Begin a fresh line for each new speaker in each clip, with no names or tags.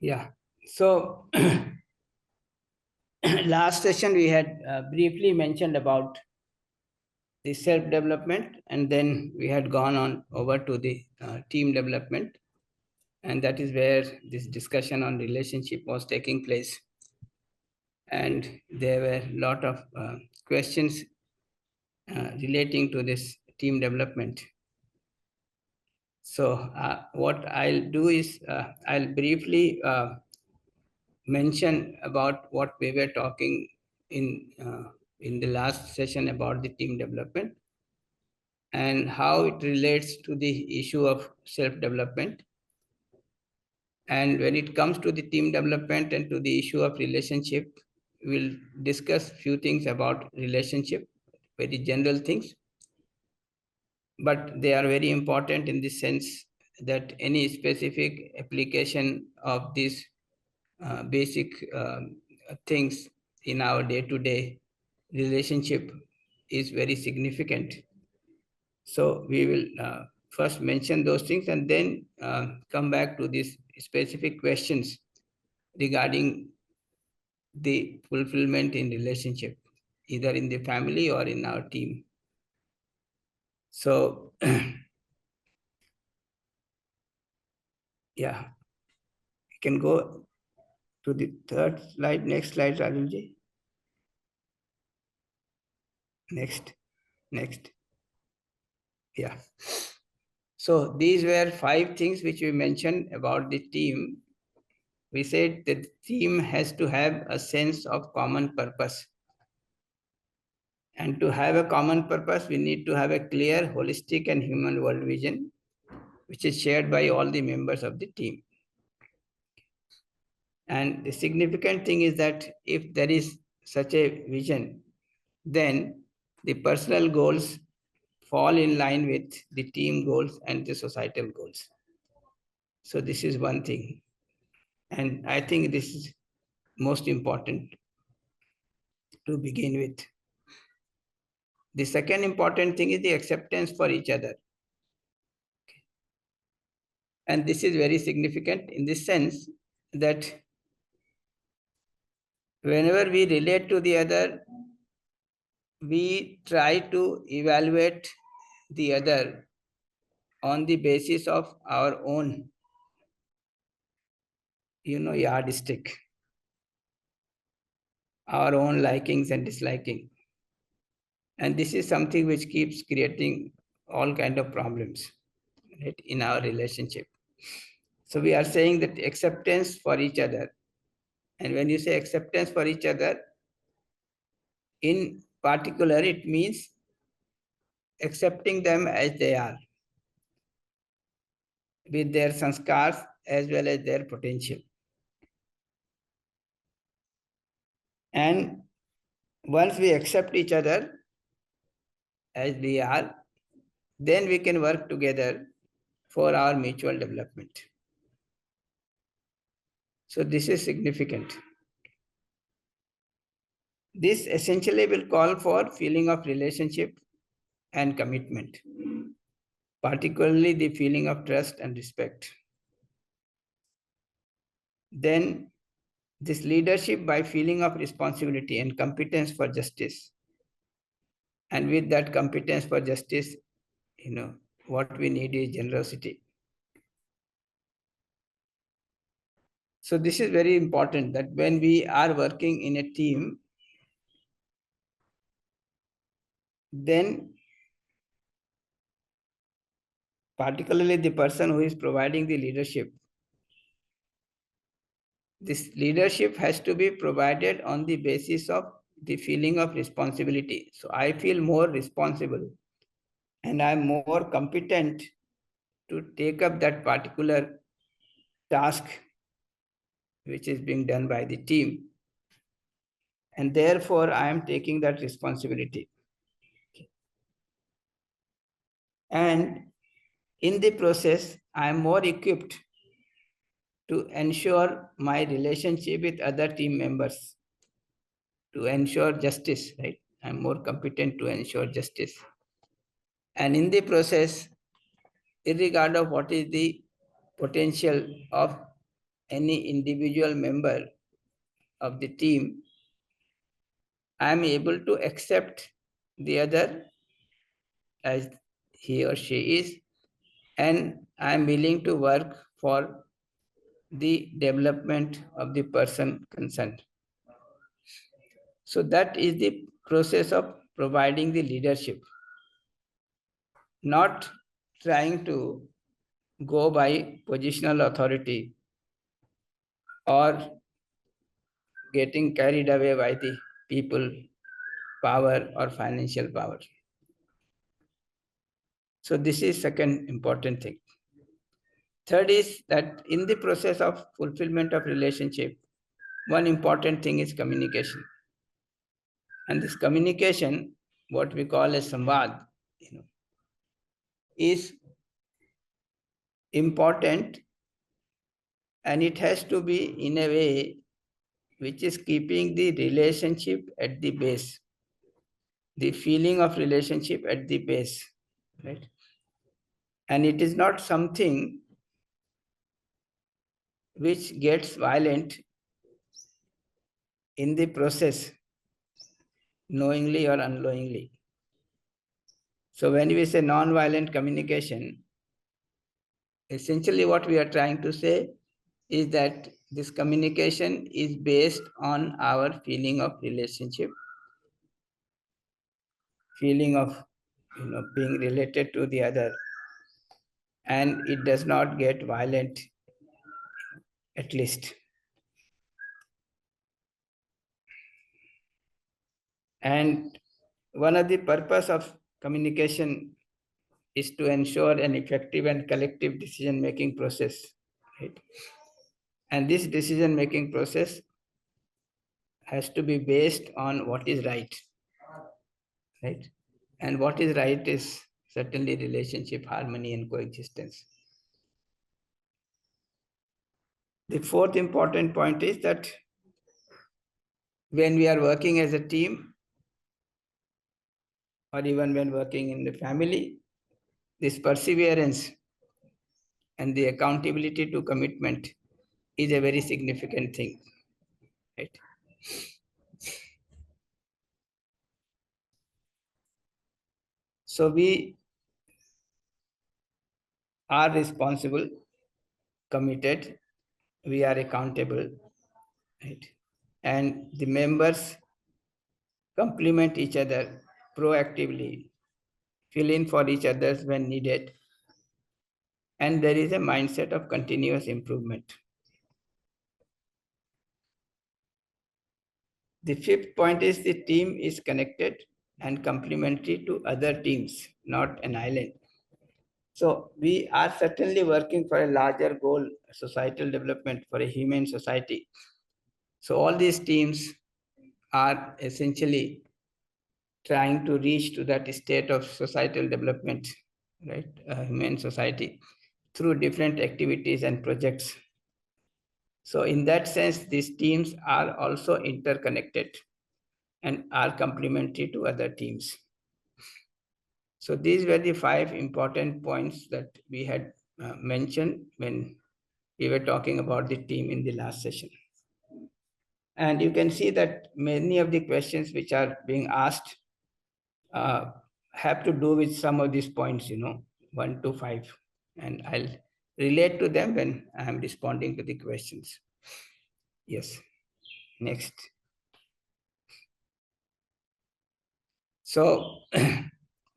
Yeah. So last session we had briefly mentioned about the self-development, and then we had gone on over to the team development, and that is where this discussion on relationship was taking place. And there were a lot of questions relating to this team development. So what I'll do is I'll briefly mention about what we were talking in the last session about the team development and how it relates to the issue of self-development. And when it comes to the team development and to the issue of relationship, we'll discuss few things about relationship, very general things, but they are very important in the sense that any specific application of these basic things in our day-to-day relationship is very significant. So we will first mention those things and then come back to these specific questions regarding the fulfillment in relationship, either in the family or in our team. So yeah, we can go to the third slide. Next slide, Rajulji. Next. Yeah. So these were 5 things which we mentioned about the team. We said that the team has to have a sense of common purpose. And to have a common purpose, we need to have a clear, holistic, and human world vision, which is shared by all the members of the team. And the significant thing is that if there is such a vision, then the personal goals fall in line with the team goals and the societal goals. So this is one thing. And I think this is most important to begin with. The second important thing is the acceptance for each other. And this is very significant in the sense that whenever we relate to the other, we try to evaluate the other on the basis of our own, yardstick, our own likings and disliking. And this is something which keeps creating all kind of problems, right, in our relationship. So we are saying that acceptance for each other. And when you say acceptance for each other, in particular, it means accepting them as they are, with their sanskars as well as their potential. And once we accept each other as we are, then we can work together for our mutual development. So this is significant. This essentially will call for feeling of relationship and commitment, particularly the feeling of trust and respect. Then this leadership by feeling of responsibility and competence for justice. And with that competence for justice, what we need is generosity. So this is very important, that when we are working in a team, then particularly the person who is providing the leadership, this leadership has to be provided on the basis of the feeling of responsibility. So I feel more responsible and I'm more competent to take up that particular task which is being done by the team. And therefore, I am taking that responsibility. And in the process, I am more equipped to ensure my relationship with other team members, to ensure justice, right? I'm more competent to ensure justice. And in the process, irregardless of what is the potential of any individual member of the team, I am able to accept the other as he or she is, and I am willing to work for the development of the person concerned. So that is the process of providing the leadership, not trying to go by positional authority or getting carried away by the people, power or financial power. So this is second important thing. Third is that in the process of fulfillment of relationship, one important thing is communication. And this communication, what we call as samvad, is important, and it has to be in a way which is keeping the relationship at the base, the feeling of relationship at the base, right? And it is not something which gets violent in the process, knowingly or unknowingly. So when we say non-violent communication, essentially what we are trying to say is that this communication is based on our feeling of relationship, feeling of being related to the other, and it does not get violent, at least. And one of the purpose of communication is to ensure an effective and collective decision-making process, right? And this decision-making process has to be based on what is right, right? And what is right is certainly relationship, harmony, and coexistence. The fourth important point is that when we are working as a team, or even when working in the family, this perseverance and the accountability to commitment is a very significant thing, right? So we are responsible, committed, we are accountable, right? And the members complement each other proactively, fill in for each other when needed, and there is a mindset of continuous improvement. The fifth point is the team is connected and complementary to other teams, not an island. So we are certainly working for a larger goal, societal development, for a human society. So all these teams are essentially trying to reach to that state of societal development, right? Human society through different activities and projects. So in that sense, these teams are also interconnected and are complementary to other teams. So these were the 5 important points that we had mentioned when we were talking about the team in the last session. And you can see that many of the questions which are being asked have to do with some of these points, 1 to 5. And I'll relate to them when I'm responding to the questions. Yes, next. So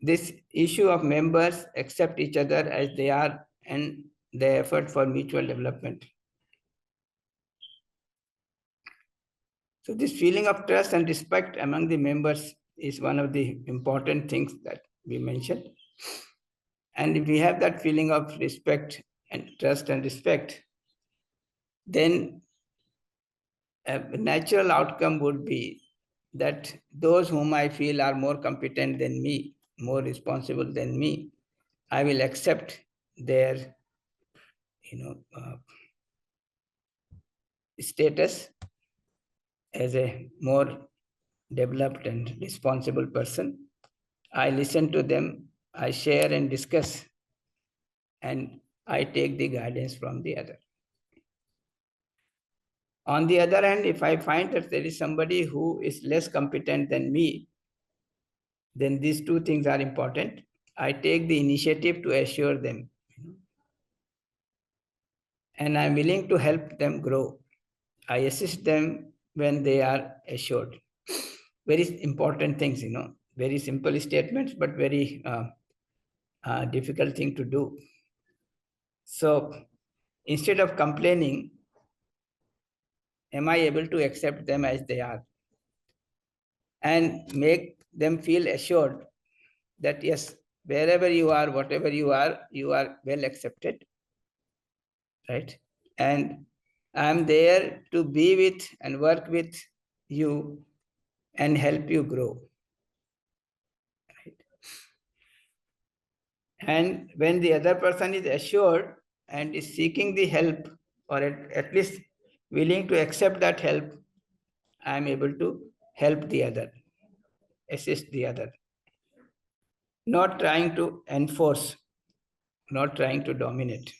this issue of members accept each other as they are and the effort for mutual development. So this feeling of trust and respect among the members is one of the important things that we mentioned. And if we have that feeling of respect and trust and respect, then a natural outcome would be that those whom I feel are more competent than me, more responsible than me, I will accept their status as a more developed and responsible person. I listen to them, I share and discuss, and I take the guidance from the other. On the other hand, if I find that there is somebody who is less competent than me, then these two things are important. I take the initiative to assure them, and I'm willing to help them grow. I assist them when they are assured. Very important things, very simple statements, but very difficult thing to do. So instead of complaining, am I able to accept them as they are and make them feel assured that yes, wherever you are, whatever you are well accepted, right? And I'm there to be with and work with you and help you grow. Right? And when the other person is assured and is seeking the help, or at least willing to accept that help, I'm able to help the other, assist the other. Not trying to enforce, not trying to dominate.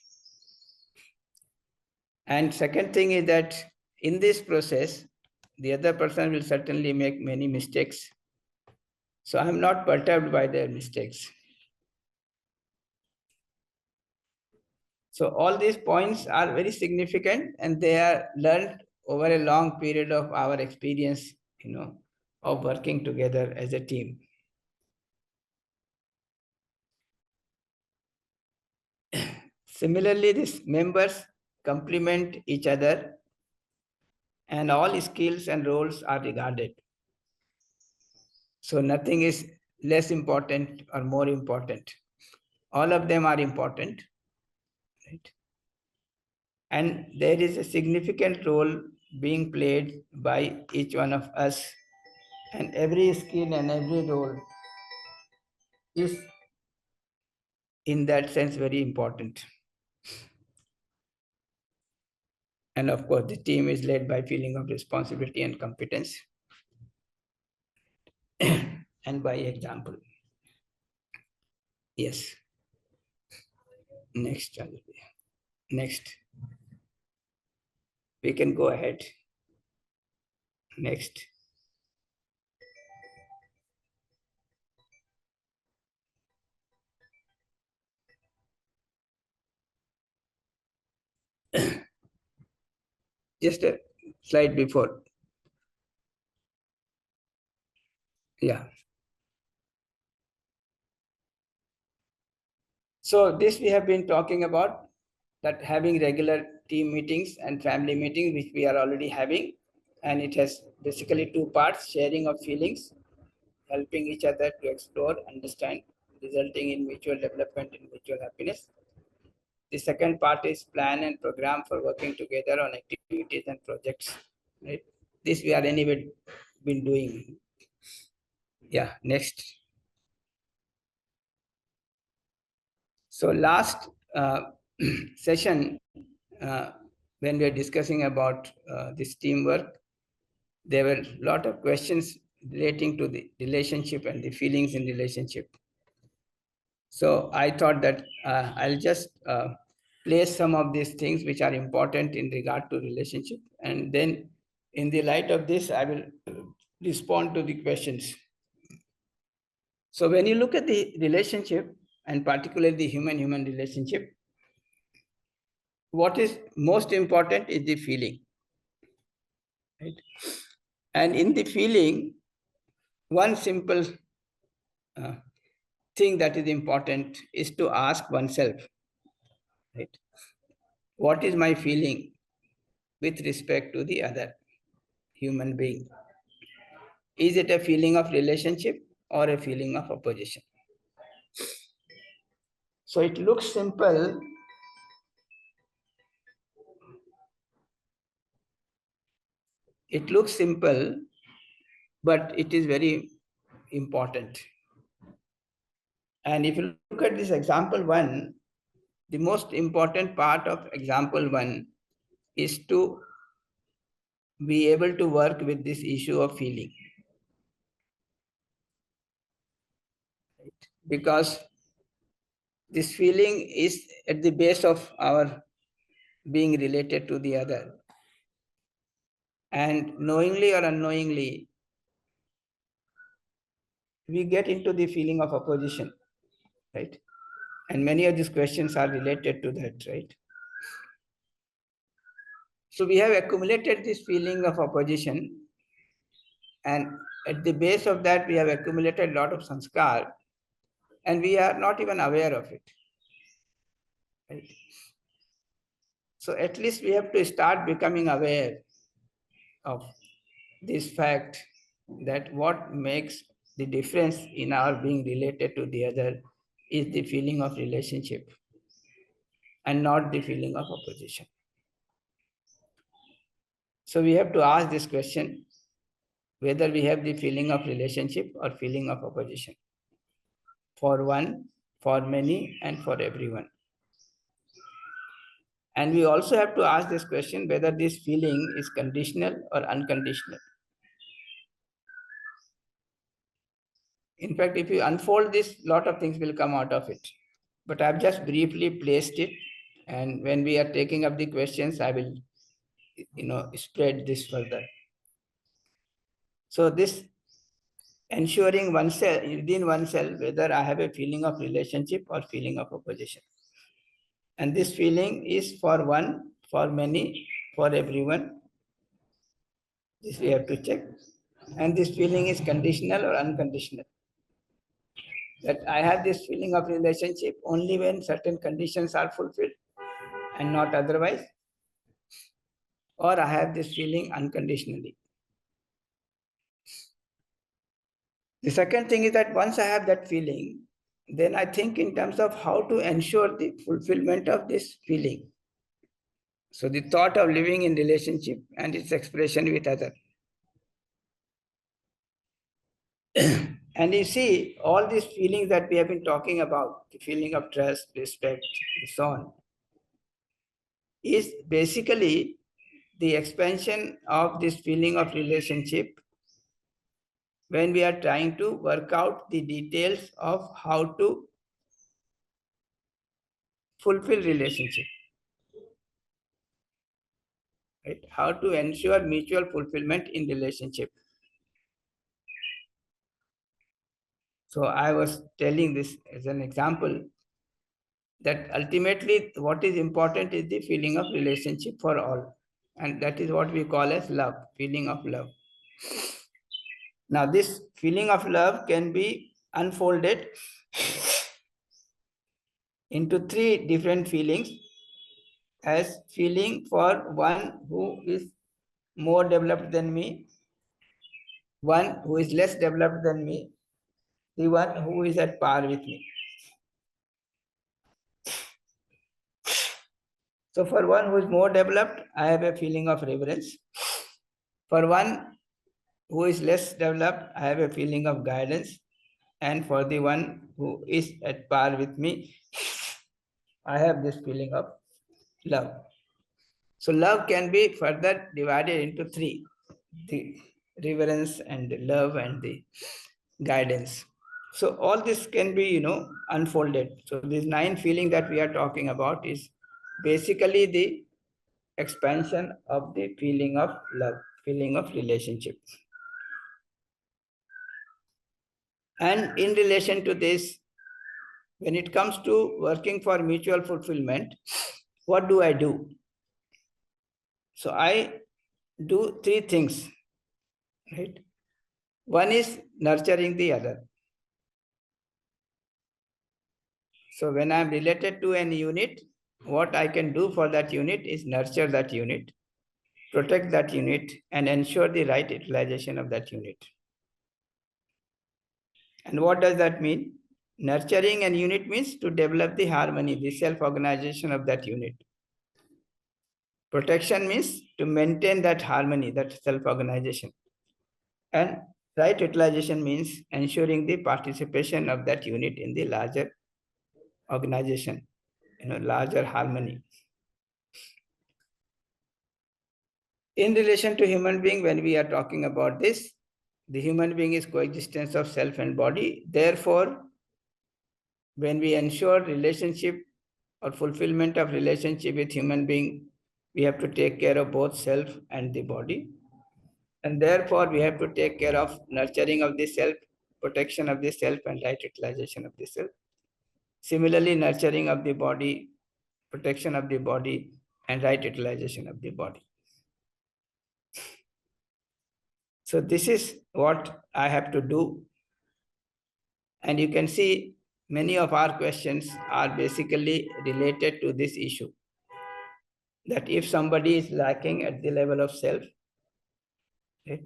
And second thing is that in this process, the other person will certainly make many mistakes. So I'm not perturbed by their mistakes. So all these points are very significant, and they are learned over a long period of our experience, of working together as a team. Similarly, these members complement each other, and all skills and roles are regarded. So nothing is less important or more important. All of them are important, right? And there is a significant role being played by each one of us, and every skill and every role is in that sense very important. And of course, the team is led by feeling of responsibility and competence and by example. Yes. Next. Next. We can go ahead. Next. Just a slide before. Yeah. So this we have been talking about, that having regular team meetings and family meetings, which we are already having. And it has basically two parts: sharing of feelings, helping each other to explore, understand, resulting in mutual development and mutual happiness. The second part is plan and program for working together on activities and projects. Right? This we are anyway been doing. Yeah, next. So last session, when we are discussing about this teamwork, there were a lot of questions relating to the relationship and the feelings in relationship. So I thought that I'll just place some of these things which are important in regard to relationship. And then in the light of this, I will respond to the questions. So when you look at the relationship, and particularly the human-human relationship, what is most important is the feeling. Right? And in the feeling, one simple thing that is important is to ask oneself, right? What is my feeling with respect to the other human being? Is it a feeling of relationship or a feeling of opposition? So it looks simple. It looks simple, but it is very important. And if you look at this example one, the most important part of example one is to be able to work with this issue of feeling. Right? Because this feeling is at the base of our being related to the other. And knowingly or unknowingly, we get into the feeling of opposition, right? And many of these questions are related to that, right? So we have accumulated this feeling of opposition, and at the base of that, we have accumulated a lot of sanskar, and we are not even aware of it, right? So at least we have to start becoming aware of this fact, that what makes the difference in our being related to the other is the feeling of relationship and not the feeling of opposition. So we have to ask this question, whether we have the feeling of relationship or feeling of opposition, for one, for many, and for everyone. And we also have to ask this question, whether this feeling is conditional or unconditional. In fact, if you unfold this, a lot of things will come out of it. But I've just briefly placed it. And when we are taking up the questions, I will, spread this further. So this ensuring oneself, within oneself, whether I have a feeling of relationship or feeling of opposition. And this feeling is for one, for many, for everyone. This we have to check. And this feeling is conditional or unconditional. That I have this feeling of relationship only when certain conditions are fulfilled and not otherwise. Or I have this feeling unconditionally. The second thing is that once I have that feeling, then I think in terms of how to ensure the fulfillment of this feeling. So the thought of living in relationship and its expression with others. And you see, all these feelings that we have been talking about, the feeling of trust, respect, and so on, is basically the expansion of this feeling of relationship when we are trying to work out the details of how to fulfill relationship, right? How to ensure mutual fulfillment in relationship. So I was telling this as an example, that ultimately what is important is the feeling of relationship for all. And that is what we call as love, feeling of love. Now this feeling of love can be unfolded into three different feelings, as feeling for one who is more developed than me, one who is less developed than me, the one who is at par with me. So for one who is more developed, I have a feeling of reverence. For one who is less developed, I have a feeling of guidance. And for the one who is at par with me, I have this feeling of love. So love can be further divided into three: the reverence and the love and the guidance. So all this can be, unfolded. So this 9 feeling that we are talking about is basically the expansion of the feeling of love, feeling of relationship. And in relation to this, when it comes to working for mutual fulfillment, what do I do? So I do 3 things, right? One is nurturing the other. So when I'm related to an unit, what I can do for that unit is nurture that unit, protect that unit, and ensure the right utilization of that unit. And what does that mean? Nurturing an unit means to develop the harmony, the self-organization of that unit. Protection means to maintain that harmony, that self-organization. And right utilization means ensuring the participation of that unit in the larger organization, larger harmony. In relation to human being, when we are talking about this, the human being is coexistence of self and body. Therefore, when we ensure relationship or fulfillment of relationship with human being, we have to take care of both self and the body. And therefore, we have to take care of nurturing of the self, protection of the self, and right utilization of the self. Similarly, nurturing of the body, protection of the body, and right utilization of the body. So this is what I have to do. And you can see many of our questions are basically related to this issue. That if somebody is lacking at the level of self, right?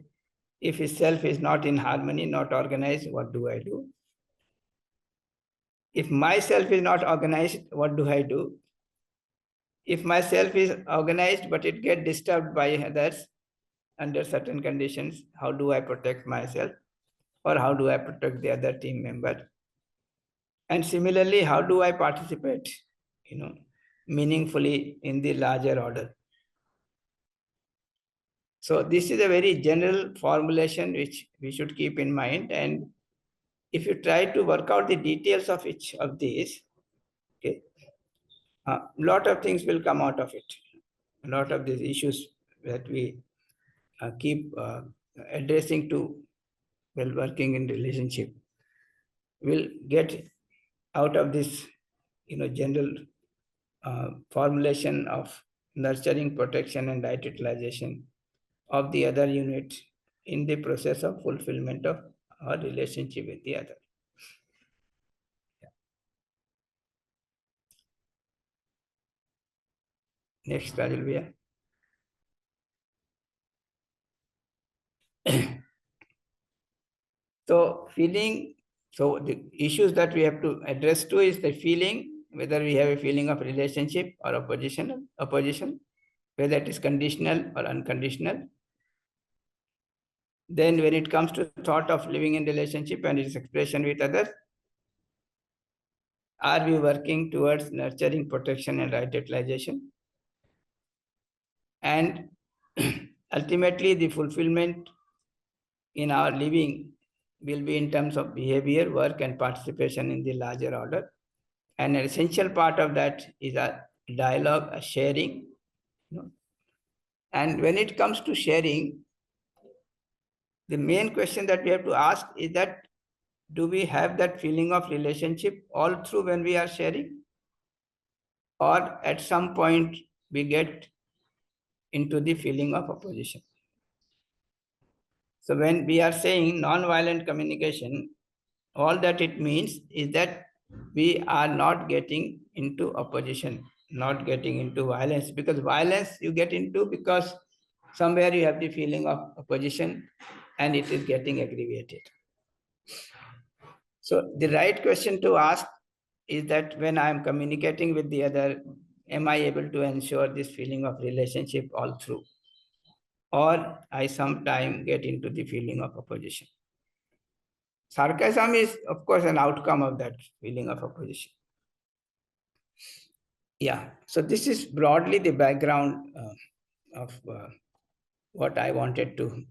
If his self is not in harmony, not organized, what do I do? If myself is not organized, what do I do? If myself is organized, but it gets disturbed by others under certain conditions, how do I protect myself? Or how do I protect the other team member? And similarly, how do I participate, meaningfully in the larger order? So this is a very general formulation which we should keep in mind. And if you try to work out the details of each of these, okay, a lot of things will come out of it. A lot of these issues that we keep addressing to while working in relationship will get out of this, general formulation of nurturing, protection, and right utilization of the other unit in the process of fulfillment of our relationship with the other. Next, Rajul. So feeling, so the issues that we have to address to is the feeling, whether we have a feeling of relationship or opposition, whether it is conditional or unconditional. Then when it comes to thought of living in relationship and its expression with others, are we working towards nurturing, protection, and right utilization? And ultimately, the fulfillment in our living will be in terms of behavior, work, and participation in the larger order. And an essential part of that is a dialogue, a sharing. And when it comes to sharing, the main question that we have to ask is that, do we have that feeling of relationship all through when we are sharing? Or at some point we get into the feeling of opposition? So when we are saying non-violent communication, all that it means is that we are not getting into opposition, not getting into violence, because violence you get into because somewhere you have the feeling of opposition and it is getting aggravated. So the right question to ask is that when I am communicating with the other, am I able to ensure this feeling of relationship all through? Or I sometimes get into the feeling of opposition. Sarcasm is, of course, an outcome of that feeling of opposition. Yeah, so this is broadly the background of what I wanted to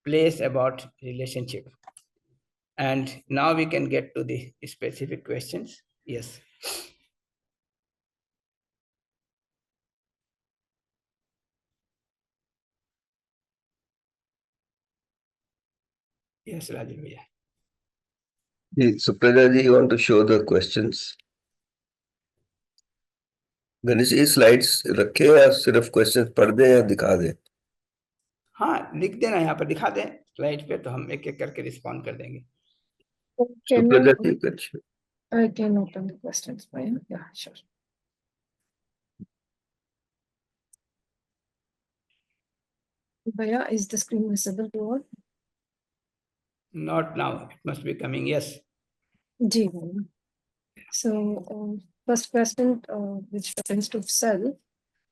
place about relationship. And now we can get to the specific questions. Yes. Yes, Rajiv.
So, Pranaji, you want to show the questions? Ganesh ये slides रखे या सिर्फ questions पढ़ दें या दिखा दें?
हाँ, लिख देना, यहाँ पर दिखा दें स्लाइड पे, तो हम एक एक करके रिस्पॉन्ड कर देंगे.
I can open the questions for you. Yeah, sure. Bhaiya, is the screen visible to all?
Not now. It must be coming. Yes.
Ji, Bhaiya. So, first question, which pertains to self.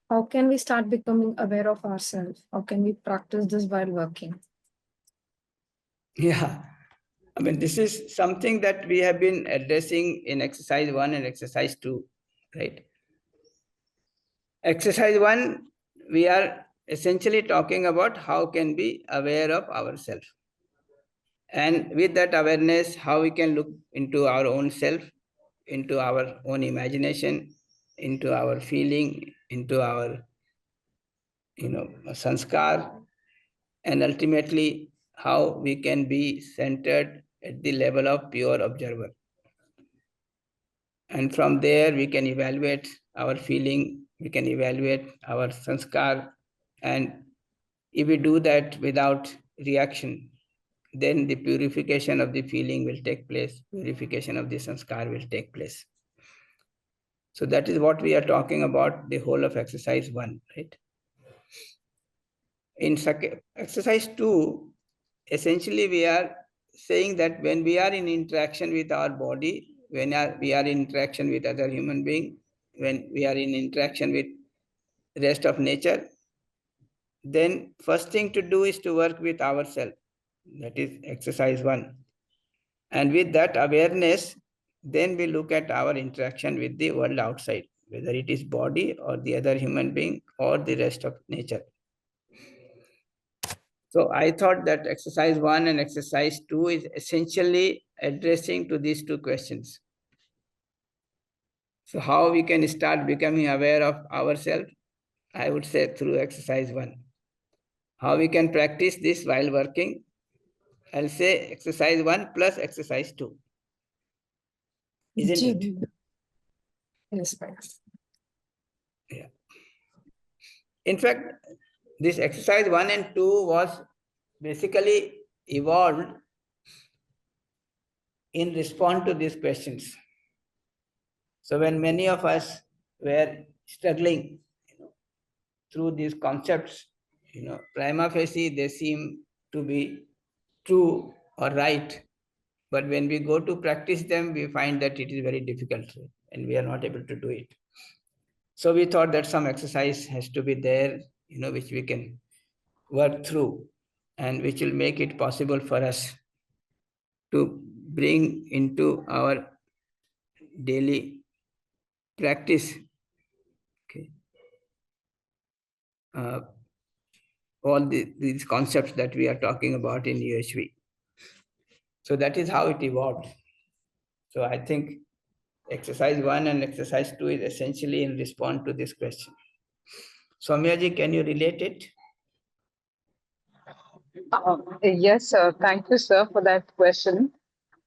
How can we start becoming aware of ourselves? How can we practice this while working?
Yeah. I mean, this is something that we have been addressing in exercise 1 and exercise 2, right? Exercise 1, we are essentially talking about how can be aware of ourselves. And with that awareness, how we can look into our own self, into our own imagination, into our feeling, into our, sanskar, and ultimately how we can be centered at the level of pure observer. And from there, we can evaluate our feeling, we can evaluate our sanskar. And if we do that without reaction, then the purification of the feeling will take place, purification of the sanskar will take place. So that is what we are talking about, the whole of exercise 1, right? In exercise 2, essentially we are saying that when we are in interaction with our body, when we are in interaction with other human being, when we are in interaction with the rest of nature, then first thing to do is to work with ourselves. That is exercise 1. And with that awareness, then we look at our interaction with the world outside, whether it is body or the other human being or the rest of nature. So I thought that exercise 1 and exercise 2 is essentially addressing to these two questions. So how we can start becoming aware of ourselves? I would say through exercise 1. How we can practice this while working? I'll say exercise 1 plus exercise 2. Isn't it?
Yes, thanks.
Yeah. In fact, this exercise 1 and 2 was basically evolved in response to these questions. So when many of us were struggling, through these concepts, prima facie they seem to be true or right, but when we go to practice them, we find that it is very difficult and we are not able to do it. So we thought that some exercise has to be there, which we can work through and which will make it possible for us to bring into our daily practice, okay, all these concepts that we are talking about in UHV. So that is how it evolved. So I think exercise 1 and exercise 2 is essentially in response to this question. Soumyaji, can you relate it?
Yes, sir. Thank you, sir, for that question.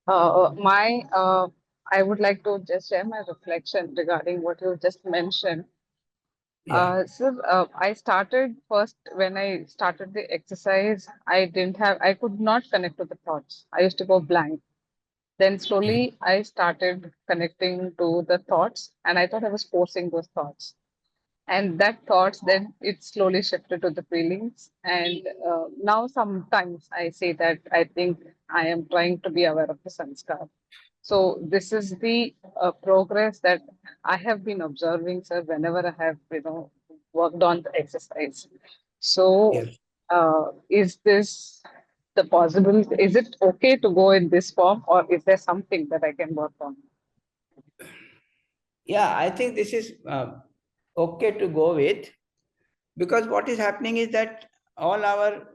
I would like to just share my reflection regarding what you just mentioned.
Yeah.
I started first when I started the exercise. I could not connect to the thoughts. I used to go blank. Then slowly I started connecting to the thoughts, and I thought I was forcing those thoughts. And that thoughts, then it slowly shifted to the feelings. And now sometimes I say that I think I am trying to be aware of the sanskar. So this is the progress that I have been observing, sir, whenever I have, worked on the exercise. So
Yes.
is this the possible, is it okay to go in this form, or is there something that I can work on?
Yeah, I think this is okay to go with, because what is happening is that all our,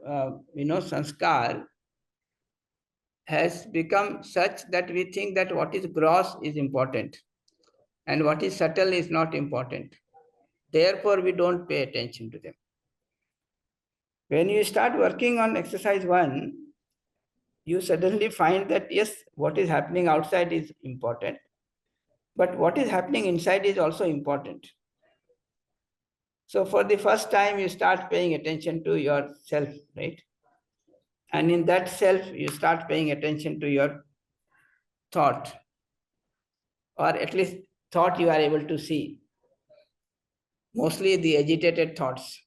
sanskar has become such that we think that what is gross is important and what is subtle is not important. Therefore, we don't pay attention to them. When you start working on exercise 1, you suddenly find that yes, what is happening outside is important, but what is happening inside is also important. So for the first time, you start paying attention to yourself, right? And in that self, you start paying attention to your thought, or at least thought you are able to see, mostly the agitated thoughts.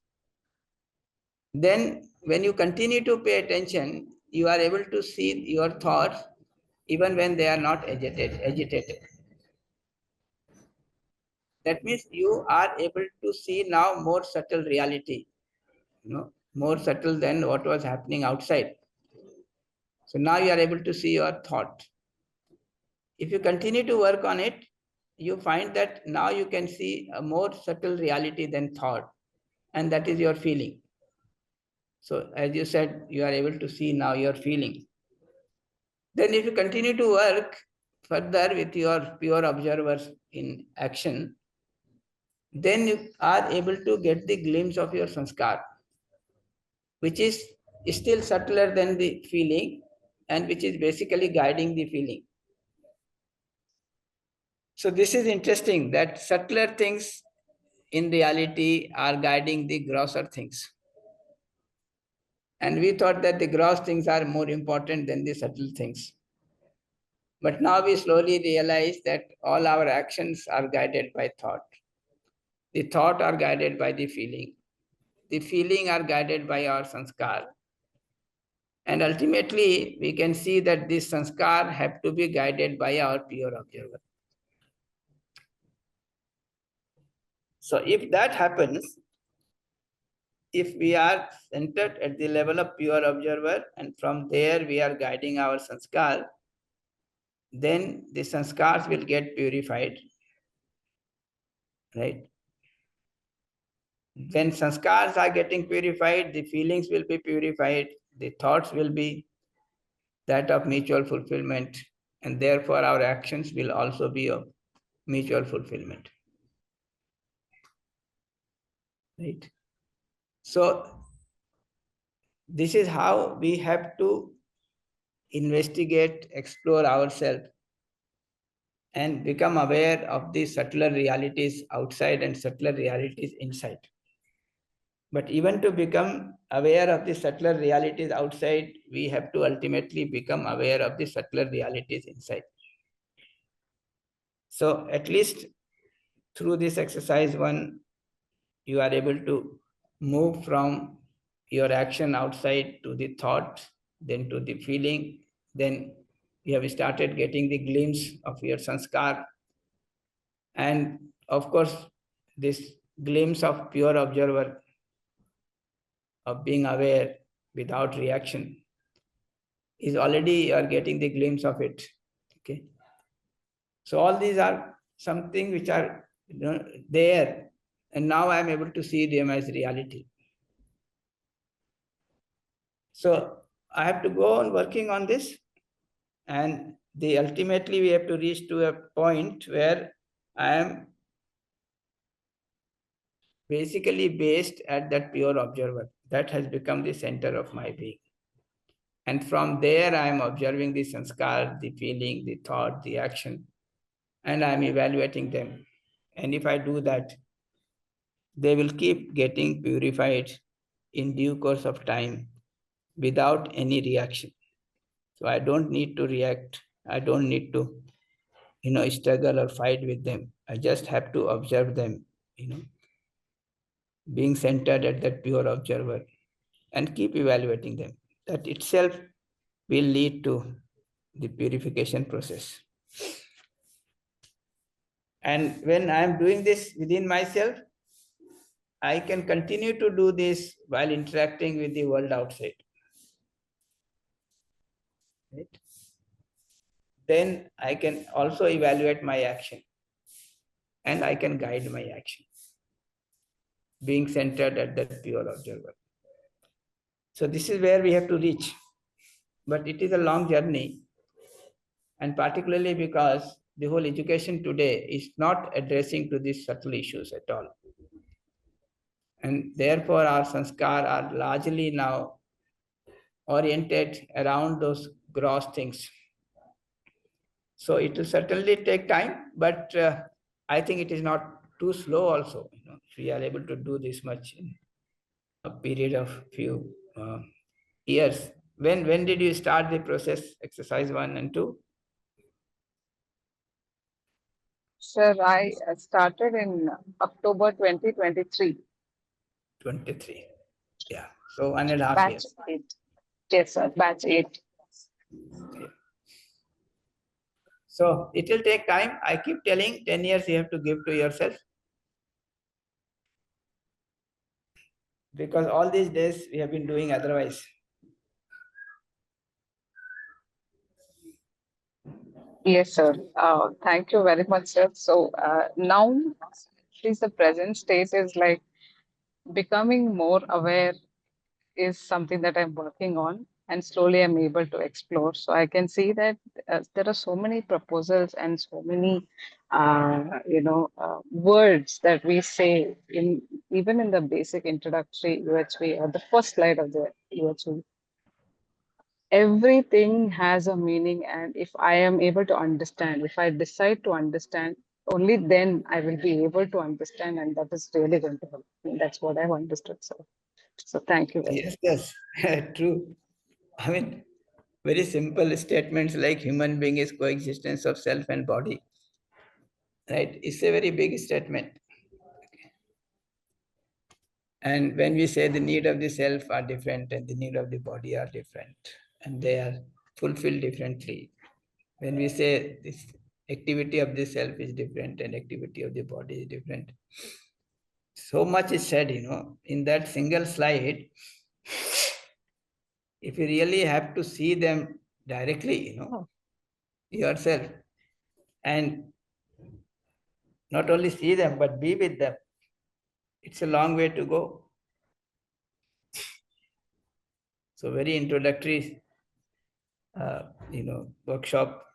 Then when you continue to pay attention, you are able to see your thoughts even when they are not agitated. That means you are able to see now more subtle reality, more subtle than what was happening outside. So now you are able to see your thought. If you continue to work on it, you find that now you can see a more subtle reality than thought, and that is your feeling. So as you said, you are able to see now your feeling. Then if you continue to work further with your pure observers in action, then you are able to get the glimpse of your sanskar, which is is still subtler than the feeling, and which is basically guiding the feeling. So this is interesting that subtler things in reality are guiding the grosser things. And we thought that the gross things are more important than the subtle things. But now we slowly realize that all our actions are guided by thought. The thought are guided by the feeling. The feeling are guided by our sanskar. And ultimately, we can see that this sanskar have to be guided by our pure observer. So if that happens, if we are centered at the level of pure observer and from there we are guiding our sanskar, then the sanskars will get purified, right? When sanskars are getting purified, the feelings will be purified, the thoughts will be that of mutual fulfillment, and therefore our actions will also be of mutual fulfillment, right? So this is how we have to investigate, explore ourselves, and become aware of the subtler realities outside and subtler realities inside. But even to become aware of the subtler realities outside, we have to ultimately become aware of the subtler realities inside. So at least through this exercise 1, you are able to move from your action outside to the thought, then to the feeling, then you have started getting the glimpse of your sanskar. And of course, this glimpse of pure observer, of being aware without reaction, is already you are getting the glimpse of it. Okay. So all these are something which are there, and now I am able to see them as reality. So I have to go on working on this, and ultimately we have to reach to a point where I am basically based at that pure observer. That has become the center of my being. And from there, I am observing the sanskar, the feeling, the thought, the action, and I am evaluating them. And if I do that, they will keep getting purified in due course of time without any reaction. So I don't need to react. I don't need to, struggle or fight with them. I just have to observe them, being centered at that pure observer and keep evaluating them. That itself will lead to the purification process. And when I am doing this within myself, I can continue to do this while interacting with the world outside. Right? Then I can also evaluate my action and I can guide my action, being centered at that pure observer. So this is where we have to reach. But it is a long journey, and particularly because the whole education today is not addressing to these subtle issues at all. And therefore our sanskar are largely now oriented around those gross things. So it will certainly take time, but I think it is not too slow also. If we are able to do this much in a period of few years. When did you start the process, exercise 1 and 2?
Sir, I started in October 2023.
23. Yeah. So 1.5
Batch
years.
8. Yes, sir. Batch 8.
Okay. So it will take time. I keep telling 10 years you have to give to yourself. Because all these days we have been doing otherwise.
Yes, sir. Thank you very much, sir. So now, at least the present state is like becoming more aware is something that I'm working on. and slowly I'm able to explore. So I can see that there are so many proposals and so many, words that we say in even in the basic introductory UHV or the first slide of the UHV. Everything has a meaning, and if I am able to understand, if I decide to understand, only then I will be able to understand, and that is really going to help me. That's what I've understood. So thank you very much.
Yes, true. I mean, very simple statements like human being is coexistence of self and body. Right? It's a very big statement. And when we say the need of the self are different and the need of the body are different, and they are fulfilled differently. When we say this activity of the self is different and activity of the body is different, so much is said, in that single slide. If you really have to see them directly, yourself, and not only see them, but be with them, it's a long way to go. So very introductory, workshop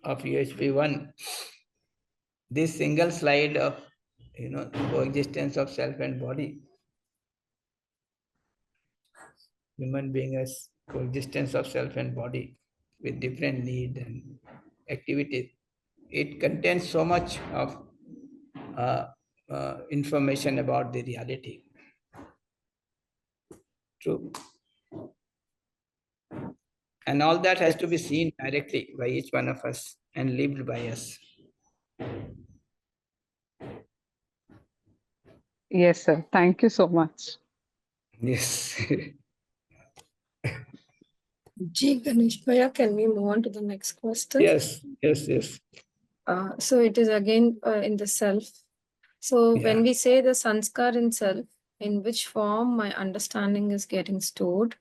of UHV1. This single slide of, coexistence of self and body. Human being as coexistence of self and body with different need and activities. It contains so much of information about the reality. True. And all that has to be seen directly by each one of us and lived by us.
Yes, sir. Thank you so much.
Yes.
G. Ganesh Bhaiya, can we move on to the next question?
Yes.
So it is again in the self. So when we say the sanskar in self, in which form my understanding is getting stored,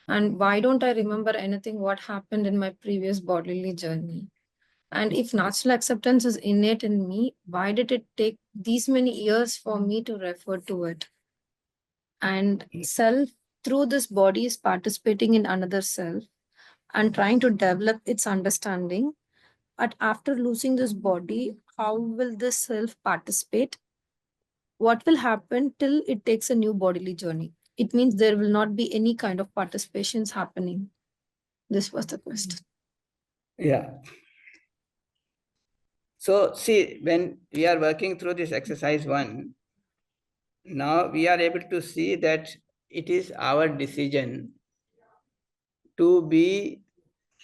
and why don't I remember anything what happened in my previous bodily journey? And if natural acceptance is innate in me, why did it take these many years for me to refer to it? And self, through this body, is participating in another self and trying to develop its understanding. But after losing this body, how will this self participate? What will happen till it takes a new bodily journey? It means there will not be any kind of participations happening. This was the question.
Yeah. So see, when we are working through this exercise 1, now we are able to see that it is our decision to be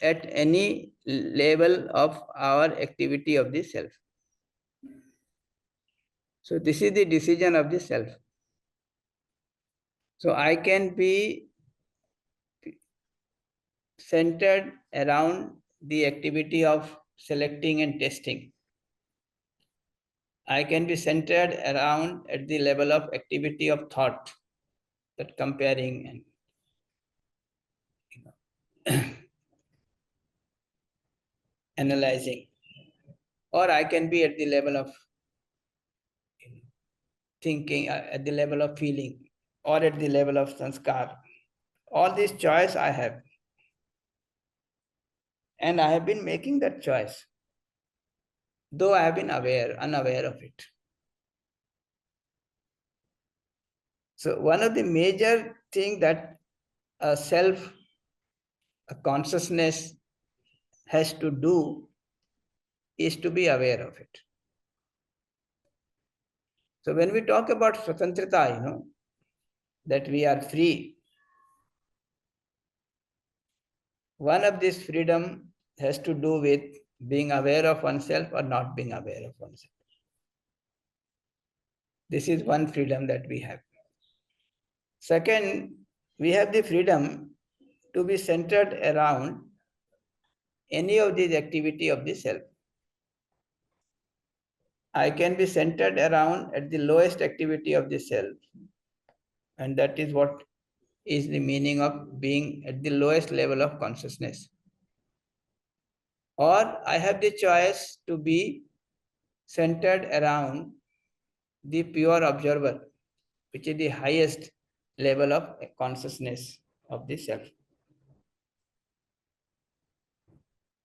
at any level of our activity of the self. So this is the decision of the self. So I can be centered around the activity of selecting and testing. I can be centered around at the level of activity of thought, that comparing and analyzing. Or I can be at the level of thinking, at the level of feeling, or at the level of sanskar. All these choice I have. And I have been making that choice, though I have been unaware of it. So one of the major thing that a self, a consciousness has to do is to be aware of it. So when we talk about swatantrata, that we are free, one of this freedom has to do with being aware of oneself or not being aware of oneself. This is one freedom that we have. Second, we have the freedom to be centered around any of these activity of the self. I can be centered around at the lowest activity of the self. And that is what is the meaning of being at the lowest level of consciousness. Or I have the choice to be centered around the pure observer, which is the highest level of consciousness of the self.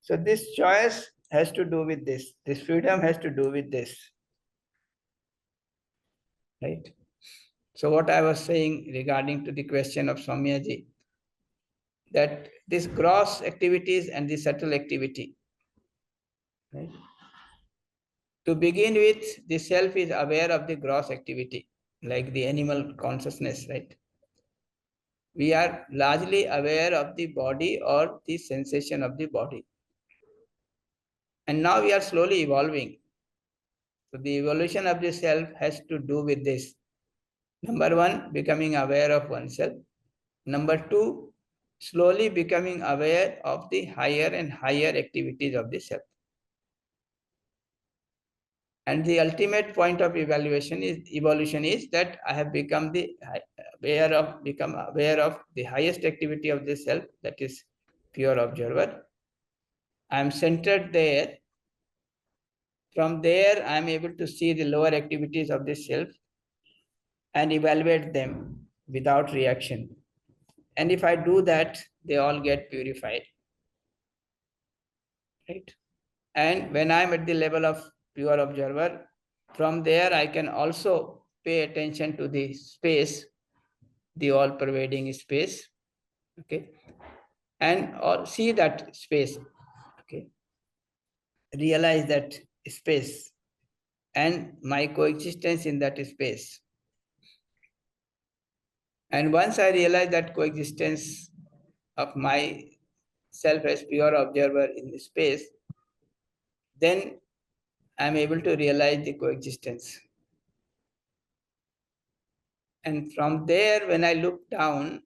So this choice has to do with this. This freedom has to do with this. Right? So what I was saying regarding to the question of Soumyaji, that this gross activities and the subtle activity, right? To begin with, the self is aware of the gross activity, like the animal consciousness, right? We are largely aware of the body or the sensation of the body. And now we are slowly evolving. So the evolution of the self has to do with this. Number one, becoming aware of oneself. Number two, slowly becoming aware of the higher and higher activities of the self. And the ultimate point of evolution is that I have become aware of the highest activity of the self, that is pure observer. I am centered there. From there, I am able to see the lower activities of the self and evaluate them without reaction. And if I do that, they all get purified. Right? And when I'm at the level of pure observer, from there I can also pay attention to the space, the all-pervading space, okay, and see that space, okay, realize that space and my coexistence in that space. And once I realize that coexistence of my self as pure observer in the space, then I'm able to realize the coexistence. And from there, when I look down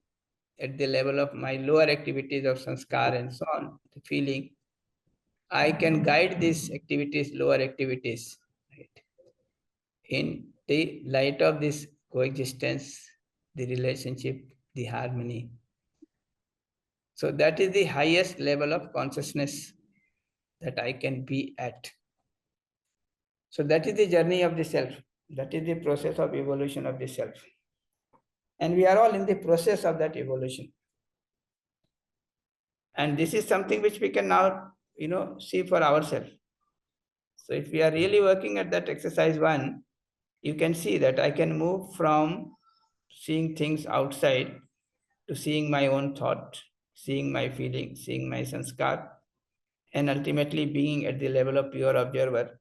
at the level of my lower activities of sanskar and so on, the feeling, I can guide these activities, lower activities, right, in the light of this coexistence, the relationship, the harmony. So that is the highest level of consciousness that I can be at. So that is the journey of the self. That is the process of evolution of the self. And we are all in the process of that evolution. And this is something which we can now, see for ourselves. So if we are really working at that exercise 1, you can see that I can move from seeing things outside to seeing my own thought, seeing my feeling, seeing my sanskar, and ultimately being at the level of pure observer.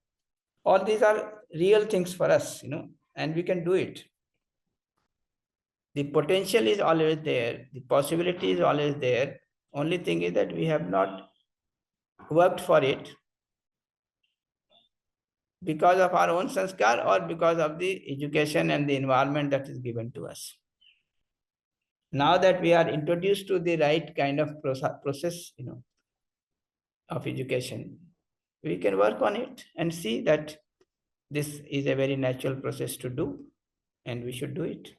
All these are real things for us, and we can do it. The potential is always there. The possibility is always there. Only thing is that we have not worked for it because of our own sanskar or because of the education and the environment that is given to us. Now that we are introduced to the right kind of process, of education, we can work on it and see that this is a very natural process to do, and we should do it.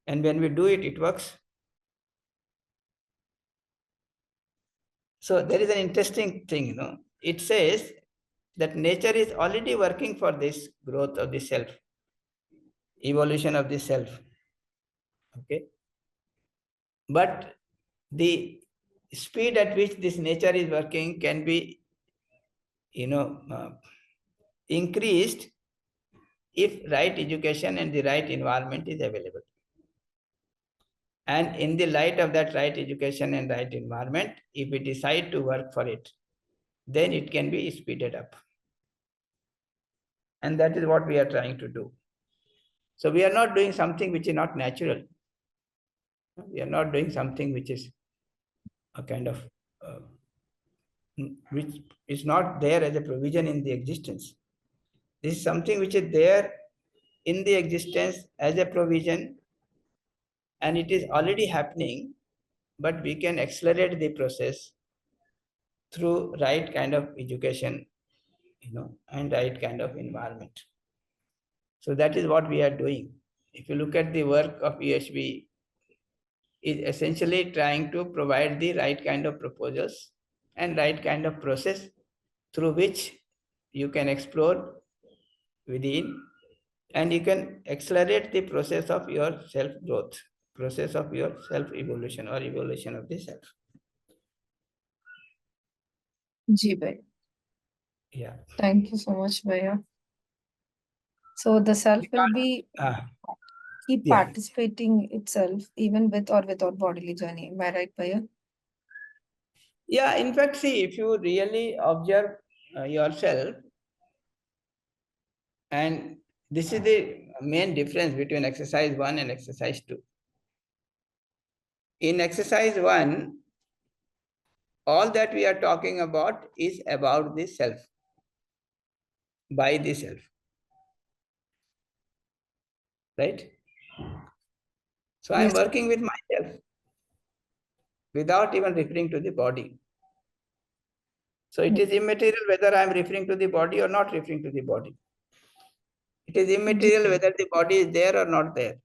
And when we do it, it works. So there is an interesting thing, It says that nature is already working for this growth of the self, evolution of the self. Okay. But the speed at which this nature is working can be, increased if right education and the right environment is available. And in the light of that right education and right environment, if we decide to work for it, then it can be speeded up. And that is what we are trying to do. So we are not doing something which is not natural. We are not doing something which is a kind of, which is not there as a provision in the existence. This is something which is there in the existence as a provision, and it is already happening, but we can accelerate the process through right kind of education, and right kind of environment. So that is what we are doing. If you look at the work of EHV, is essentially trying to provide the right kind of proposals and right kind of process through which you can explore within, and you can accelerate the process of your self-growth, process of your self-evolution or evolution of the self.
Ji bhai.
Yeah.
Thank you so much, Bhaiya. So the self will be
Ah,
keep
yeah.
participating itself even with or without bodily journey. Am I right, Bhaiya?
Yeah, in fact, see, if you really observe yourself, and this is the main difference between exercise 1 and exercise 2. In exercise 1, all that we are talking about is about the self, by the self. Right? So I'm
Yes.
working with myself without even referring to the body. So it is immaterial whether I'm referring to the body or not referring to the body. It is immaterial whether the body is there or not there.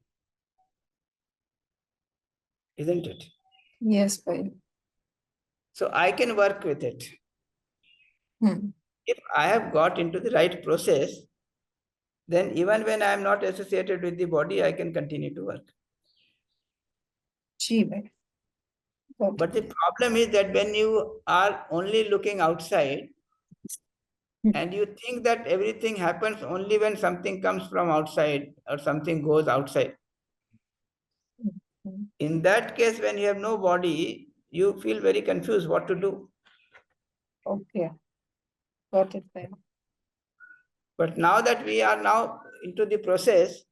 Isn't it?
Yes, Bhaiya.
So I can work with it.
Hmm.
If I have got into the right process, then even when I am not associated with the body, I can continue to work.
Ji bhai. Got
But the
it.
problem is that when you are only looking outside and you think that everything happens only when something comes from outside or something goes outside.
Hmm.
In that case, when you have no body, you feel very confused what to do.
Okay. Got it, Bhaiya.
But now that we are now into the process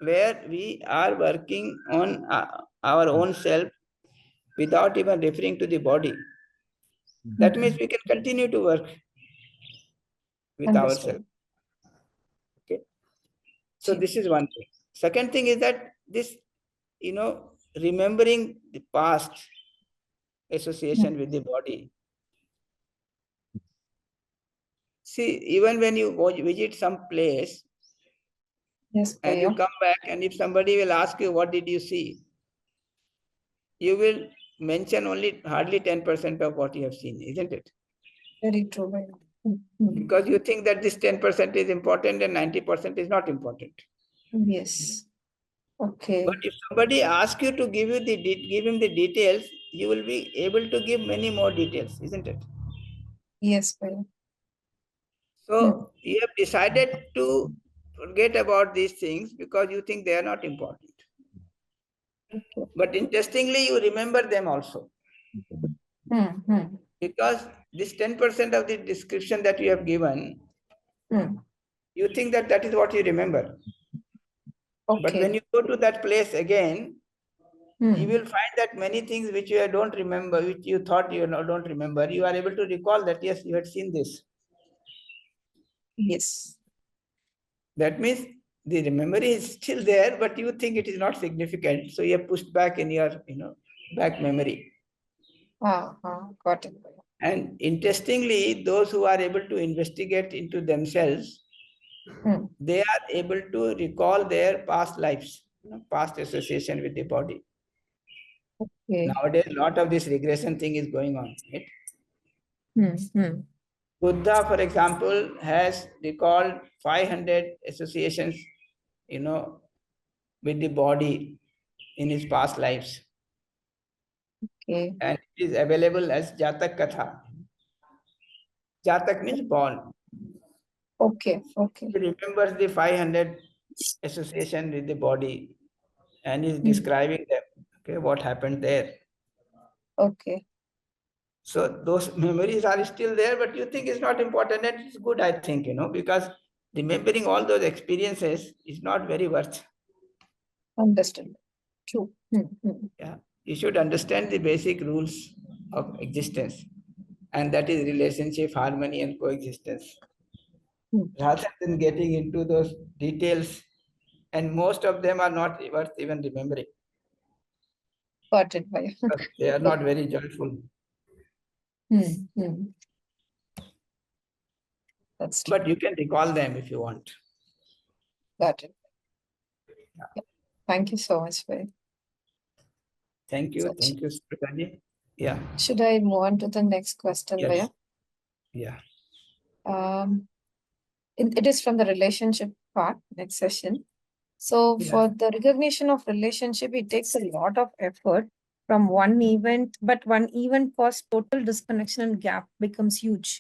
where we are working on our own self without even referring to the body, that means we can continue to work with
Understood.
ourselves. Okay. So this is one thing. Second thing is that this, remembering the past association with the body. See, even when you go visit some place
Yes,
and you
Bhaiya.
come back, and if somebody will ask you, what did you see? You will mention only hardly 10% of what you have seen, isn't it?
Very true, Bhaiya. Hmm.
Because you think that this 10% is important and 90% is not important.
Yes. Okay.
But if somebody asks you to give him the details, you will be able to give many more details, isn't it?
Yes, Bhaiya.
So you have decided to forget about these things because you think they are not important.
Okay.
But interestingly, you remember them also. Because this 10% of the description that you have given, you think that that is what you remember.
Okay.
But when you go to that place again, you
Hmm.
will find that many things which you don't remember, which you thought you don't remember, you are able to recall that, yes, you had seen this.
Yes.
That means the memory is still there, but you think it is not significant. So you have pushed back in your, back memory.
Got it, Bhaiya.
And interestingly, those who are able to investigate into themselves, they are able to recall their past lives, past association with the body.
Okay.
Nowadays, a lot of this regression thing is going on. Right? Buddha, for example, has recalled 500 associations, with the body in his past lives.
Okay.
And it is available as Jatak Katha. Jatak means born.
Okay. Okay.
He remembers the 500 association with the body and is describing them. Okay, what happened there.
Okay.
So those memories are still there, but you think it's not important, and it's good, I think, because remembering all those experiences is not very worth.
Understood. True.
Yeah, you should understand the basic rules of existence, and that is relationship, harmony, and coexistence. Rather than getting into those details, and most of them are not worth even remembering.
Got it, Bhaiya.
They are not very joyful.
That's true.
But you can recall them if you want.
Got it. Yeah. Thank you so much, Bhaiya.
Thank you.
So,
Thank you, Smritaji. Yeah.
should I move on to the next question,
Yes.
Bhaiya?
Yeah.
It is from the relationship part, next session. So
Yeah.
for the recognition of relationship, it takes a lot of effort. from one event, but one event cause total disconnection and gap becomes huge.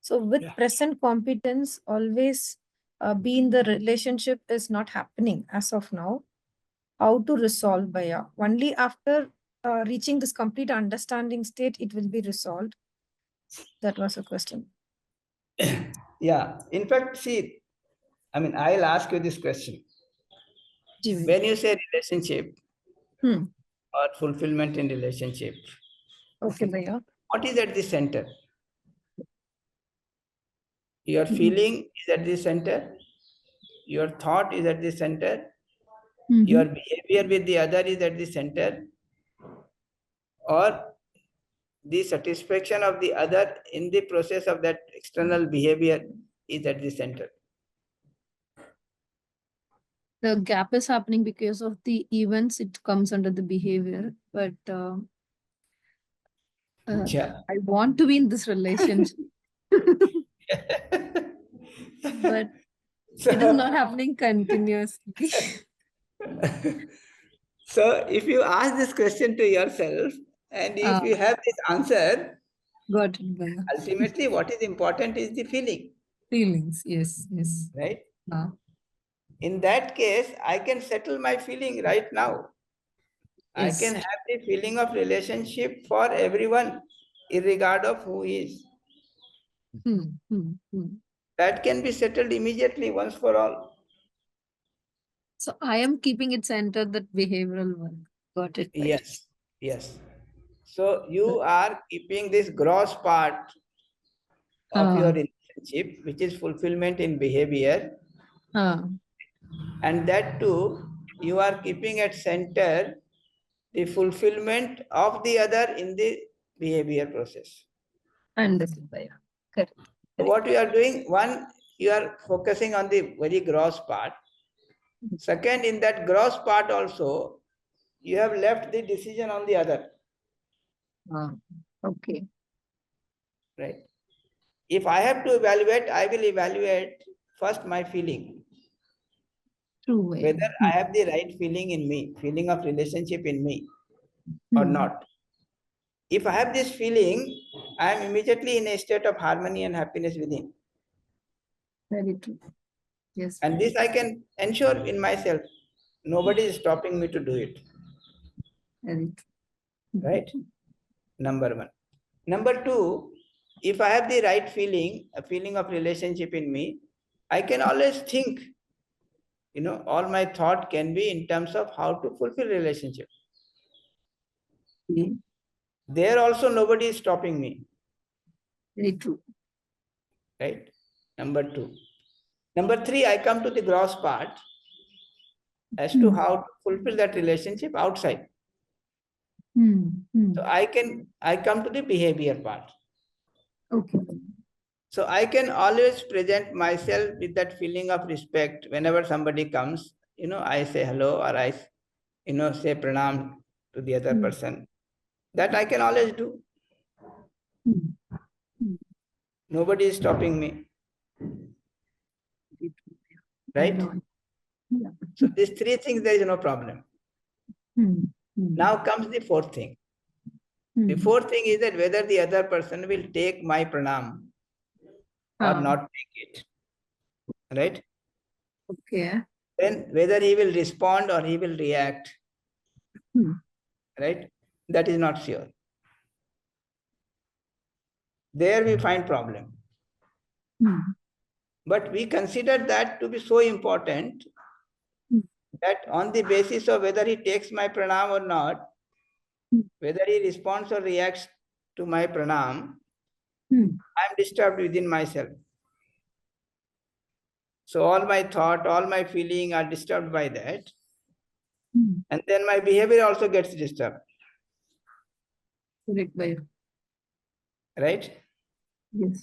So with
Yeah.
present competence, always be in the relationship is not happening as of now. How to resolve Bhaiya? Only after reaching this complete understanding state, it will be resolved. That was a question.
Yeah. In fact, see, I mean, I'll ask you this question.
Ji Bhaiya.
When you say relationship
Hmm.
or fulfillment in relationship,
Okay, Bhaiya.
what is at the center? Your
Mhm.
feeling is at the center. Your thought is at the center.
Mhm.
Your behavior with the other is at the center. Or the satisfaction of the other in the process of that external behavior is at the center.
The gap is happening because of the events. It comes under the behavior, but
Yeah.
I want to be in this relationship, but it is not happening continuously.
So if you ask this question to yourself, and if you have this answer,
Got it, Bhaiya.
ultimately what is important is the feeling,
Feelings, yes, yes.
right?
Ah,
In that case, I can settle my feeling right now. I
yes.
can have the feeling of relationship for everyone, irregard of who is. That can be settled immediately once for all.
So I am keeping it centered that behavioral one. Got it. Bhaiya.
Yes, yes. So you are keeping this gross part of your relationship, which is fulfillment in behavior, and that too, you are keeping at center the fulfillment of the other in the behavior process.
Understood, Bhaiya. Correct.
So what you are doing, one, you are focusing on the very gross part. Second, in that gross part also, you have left the decision on the other,
Okay.
right? If I have to evaluate, I will evaluate first my feeling,
True. Bhaiya.
whether I have the right feeling in me, feeling of relationship in me or not. If I have this feeling, I am immediately in a state of harmony and happiness within.
Very true. Yes.
And this I can ensure in myself. Nobody is stopping me to do it,
Very true.
right? Number one. Number two, if I have the right feeling, a feeling of relationship in me, I can always think, all my thought can be in terms of how to fulfill relationship. There also nobody is stopping me,
Very true.
right? Number two. Number three, I come to the gross part as to how to fulfill that relationship outside. So I come to the behavior part.
Okay.
So I can always present myself with that feeling of respect whenever somebody comes, I say hello, or I, say pranam to the other person. That I can always do. Nobody is stopping me. Right?
Yeah.
So these three things, there is no problem. Now comes the fourth thing. The fourth thing is that whether the other person will take my pranam or not take it. Right?
Okay.
Then whether he will respond or he will react. Right? That is not sure. There we find problem. But we consider that to be so important that on the basis of whether he takes my pranam or not, whether he responds or reacts to my pranam, I am disturbed within myself. So all my thought, all my feeling are disturbed by that. And then my behavior also gets disturbed.
Correct, Bhaiya.
Right?
Yes.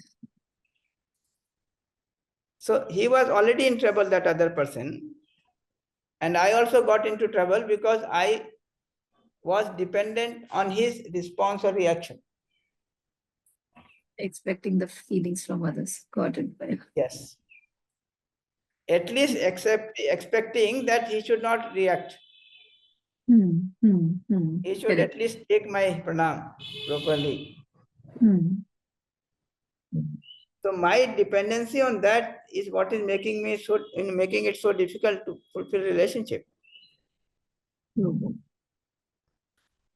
So he was already in trouble, that other person. And I also got into trouble because I was dependent on his response or reaction.
Expecting the feelings from others. Got it, Bhaiya.
Yes. At least expecting that he should not react. He should at least take my pranam properly. So my dependency on that is what is making it so difficult to fulfill relationship.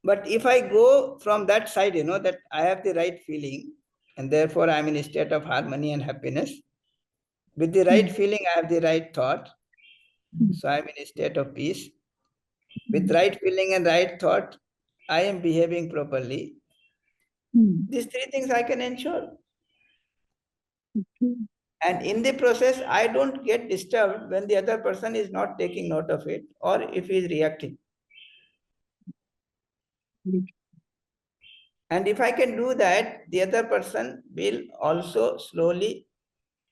But if I go from that side, that I have the right feeling, and therefore I'm in a state of harmony and happiness. With the right feeling, I have the right thought. So I'm in a state of peace. With right feeling and right thought, I am behaving properly. These three things I can ensure. And in the process, I don't get disturbed when the other person is not taking note of it or if he is reacting. And if I can do that, the other person will also slowly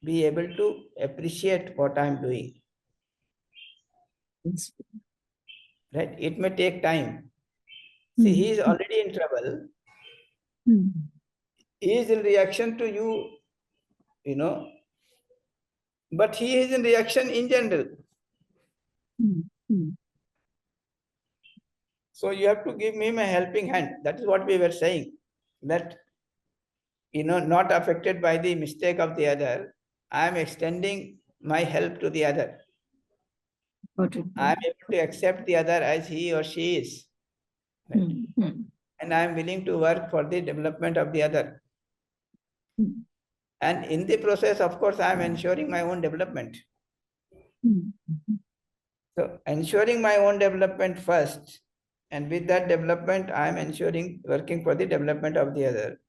be able to appreciate what I'm doing. Right? It may take time. See, he is already in trouble. He is in reaction to you, but he is in reaction in general. So you have to give him a helping hand. That is what we were saying. That, not affected by the mistake of the other, I am extending my help to the other. I am able to accept the other as he or she is. Right? And I am willing to work for the development of the other. And in the process, of course, I am ensuring my own development. So ensuring my own development first, and with that development, I am ensuring working for the development of the other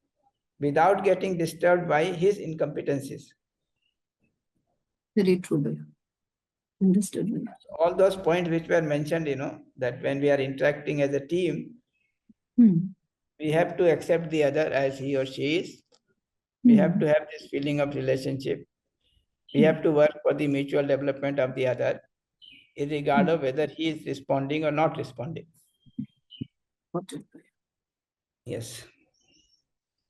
without getting disturbed by his incompetencies.
Very true, Bhaiya. Understood, Bhaiya.
All those points which were mentioned, that when we are interacting as a team, we have to accept the other as he or she is. We have to have this feeling of relationship. We have to work for the mutual development of the other, irregardless of whether he is responding or not responding. Yes.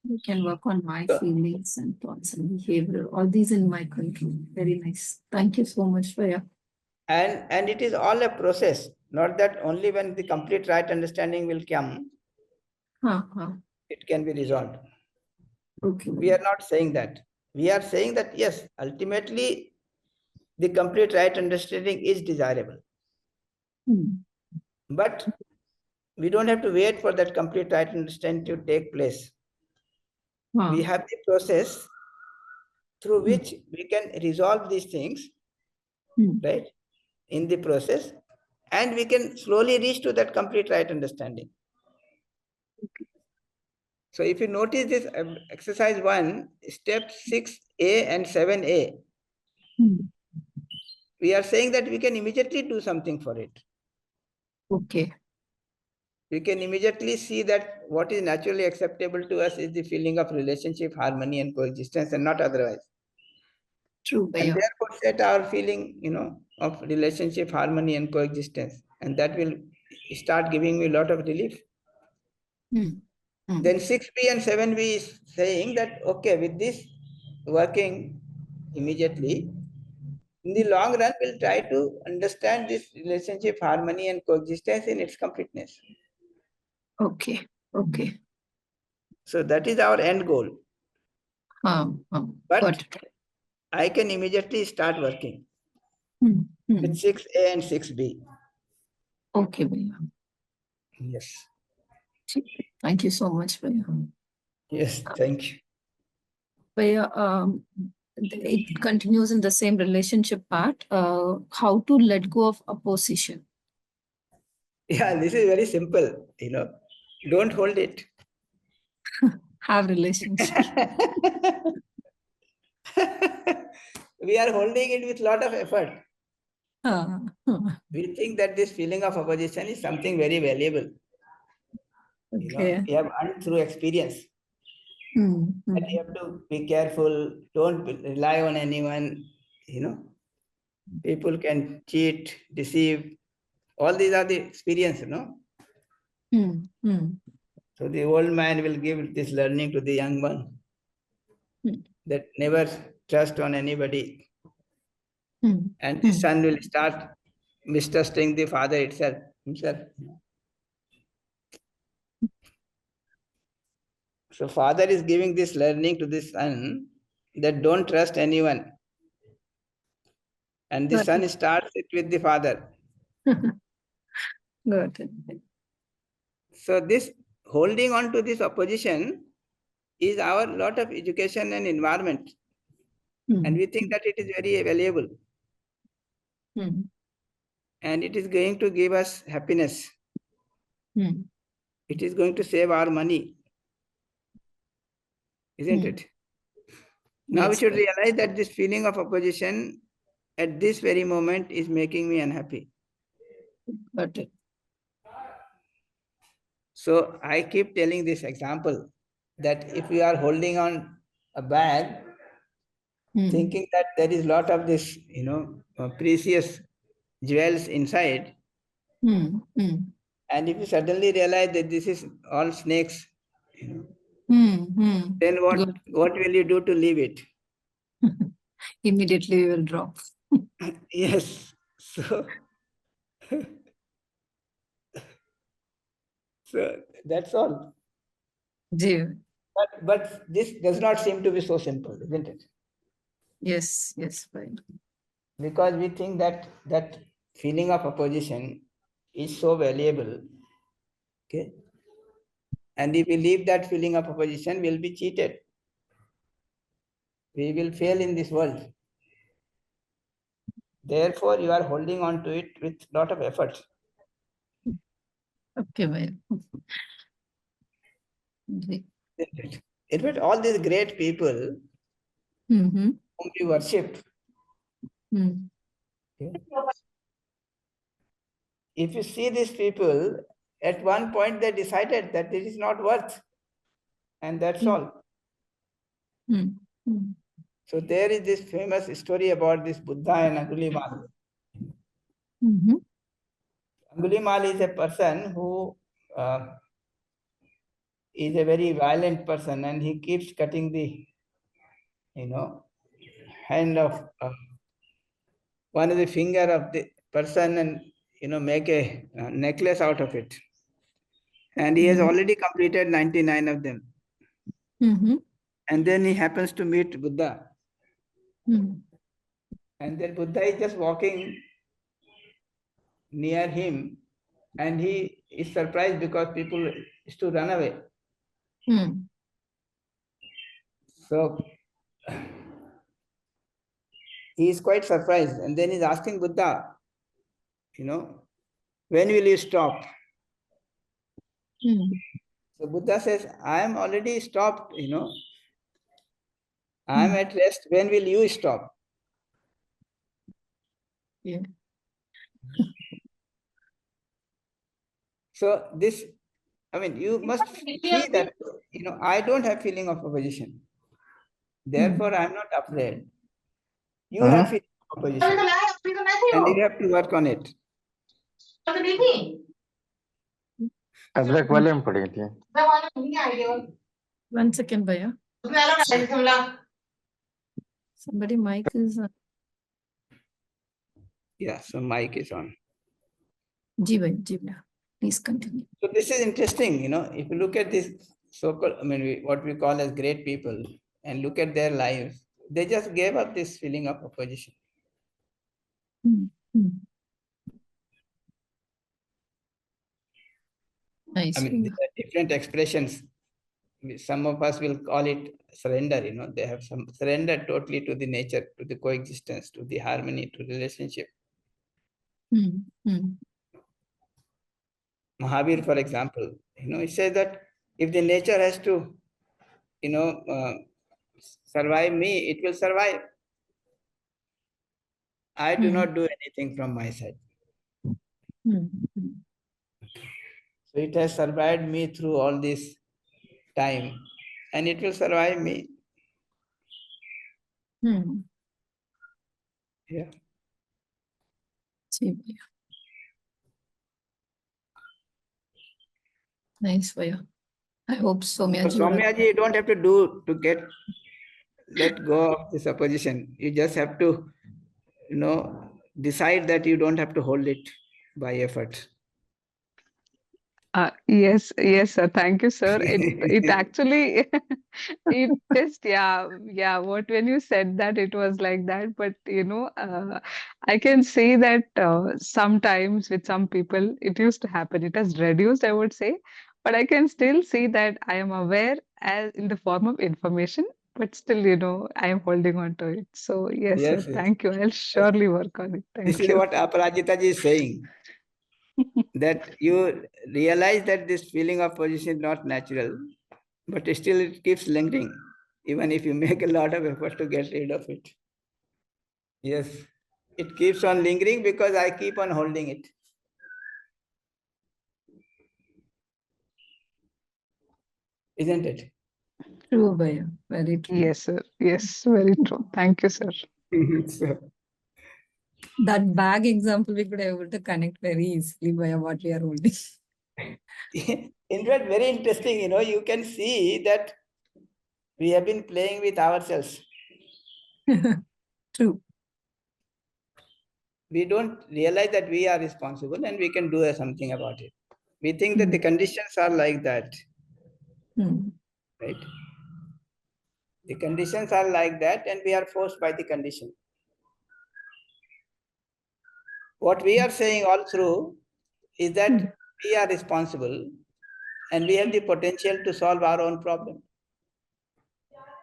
We can work on my feelings and thoughts and behavior. All these in my control. Very nice. Thank you so much, Bhaiya.
And it is all a process, not that only when the complete right understanding will come, it can be resolved.
Okay.
We are not saying that. We are saying that, yes, ultimately, the complete right understanding is desirable. But we don't have to wait for that complete right understanding to take place. We have the process through which we can resolve these things, right, in the process, and we can slowly reach to that complete right understanding. So if you notice this exercise 1, step 6A and 7A, we are saying that we can immediately do something for it.
Okay.
We can immediately see that what is naturally acceptable to us is the feeling of relationship, harmony, and coexistence, and not otherwise.
True.
And therefore set our feeling, of relationship, harmony, and coexistence. And that will start giving me a lot of relief. Then 6B and 7B is saying that, okay, with this working immediately, in the long run, we'll try to understand this relationship, harmony, and coexistence in its completeness.
Okay. Okay.
So that is our end goal. But I can immediately start working with 6A and 6B.
Okay, Bhaiya.
Yes.
Thank you so much, Bhaiya.
Yes, thank you.
Bhaiya, it continues in the same relationship part. How to let go of opposition?
Yeah, this is very simple, Don't hold it.
Have relationship.
We are holding it with a lot of effort. We think that this feeling of opposition is something very valuable.
Okay.
We have earned through experience. But you have to be careful. Don't rely on anyone. People can cheat, deceive. All these are the experience, So the old man will give this learning to the young one that never trust on anybody. And the son will start mistrusting the father himself. So father is giving this learning to this son that don't trust anyone. And the
Got
son starts it with the father.
Got it.
So this holding on to this opposition is our lot of education and environment. And we think that it is very valuable
Hmm.
and it is going to give us happiness.
Hmm.
It is going to save our money, isn't
Hmm.
it? Now we
Yes,
should
right.
realize that this feeling of opposition at this very moment is making me unhappy.
Got it.
So I keep telling this example that if we are holding on a bag,
Hmm.
thinking that there is lot of this, precious jewels inside,
Hmm. Hmm.
and if you suddenly realize that this is all snakes,
Hmm. Hmm.
then
Good.
what will you do to leave it?
Immediately we will drop.
Yes. So that's all.
Ji.
But this does not seem to be so simple, isn't it?
Yes, yes, fine.
Because we think that that feeling of opposition is so valuable. Okay. And if we leave that feeling of opposition, we'll be cheated. We will fail in this world. Therefore, you are holding on to it with a lot of effort.
Okay, well. Ji.
In fact, all these great people
Mm-hmm.
whom we worship,
Hmm.
if you see these people, at one point they decided that it is not worth, and that's all.
Hmm. Hmm.
So there is this famous story about this Buddha and Angulimal.
Mm-hmm.
Angulimal is a person who is a very violent person, and he keeps cutting the, hand of one of the finger of the person and, make a necklace out of it. And he has already completed 99 of them.
Mm-hmm.
And then he happens to meet Buddha.
Hmm.
And then Buddha is just walking near him, and he is surprised because people used to run away.
Hmm.
So he is quite surprised, and then he's asking Buddha, when will you stop?
Hmm.
So Buddha says, I am already stopped, I am at rest. When will you stop?
Yeah.
So this, you must see that, I don't have feeling of opposition. Therefore, I am not afraid. You have feeling of opposition, and you have to work on it.
अदरक वाले में पड़ी थी
1 second, Bhaiya. Somebody mic is
Yeah, so mic is on.
Ji Bhaiya, Ji Bhaiya. Please continue.
So this is interesting, if you look at this so-called, what we call as great people, and look at their lives, they just gave up this feeling of opposition.
Hmm. Hmm. Nice.
There are different expressions. Some of us will call it surrender, they have some surrender totally to the nature, to the coexistence, to the harmony, to relationship.
Hmm. Hmm.
Mahavir, for example, he says that if the nature has to, survive me, it will survive. I do not do anything from my side.
Hmm. Hmm.
So it has survived me through all this time, and it will survive me.
Hmm.
Yeah.
Ji Bhaiya. Nice, Bhaiya. I hope Soumya
So
ji will.
Soumya ji, you don't have to do to let go of this opposition. You just have to, decide that you don't have to hold it by effort.
Yes, yes, sir. Thank you, sir. It actually it just yeah. What when you said that it was like that, but I can say that sometimes with some people it used to happen. It has reduced, I would say, but I can still see that I am aware as in the form of information, but still, I am holding on to it. So yes, sir.
Yes, yes.
Thank you. I'll surely work on it.
This
Thank
is
you.
what Aparajita ji is saying, that you realize that this feeling of position is not natural, but still it keeps lingering, even if you make a lot of effort to get rid of it. Yes, it keeps on lingering because I keep on holding it. Isn't it?
True, Bhaiya. Very true.
Yes, sir. Yes, very true. Thank you, sir.
So,
That bag example we could able to connect very easily by what we are holding.
in fact, very interesting, you can see that we have been playing with ourselves.
True.
We don't realize that we are responsible and we can do something about it. We think that the conditions are like that,
Hmm.
right? The conditions are like that and we are forced by the condition. What we are saying all through is that we are responsible and we have the potential to solve our own problem.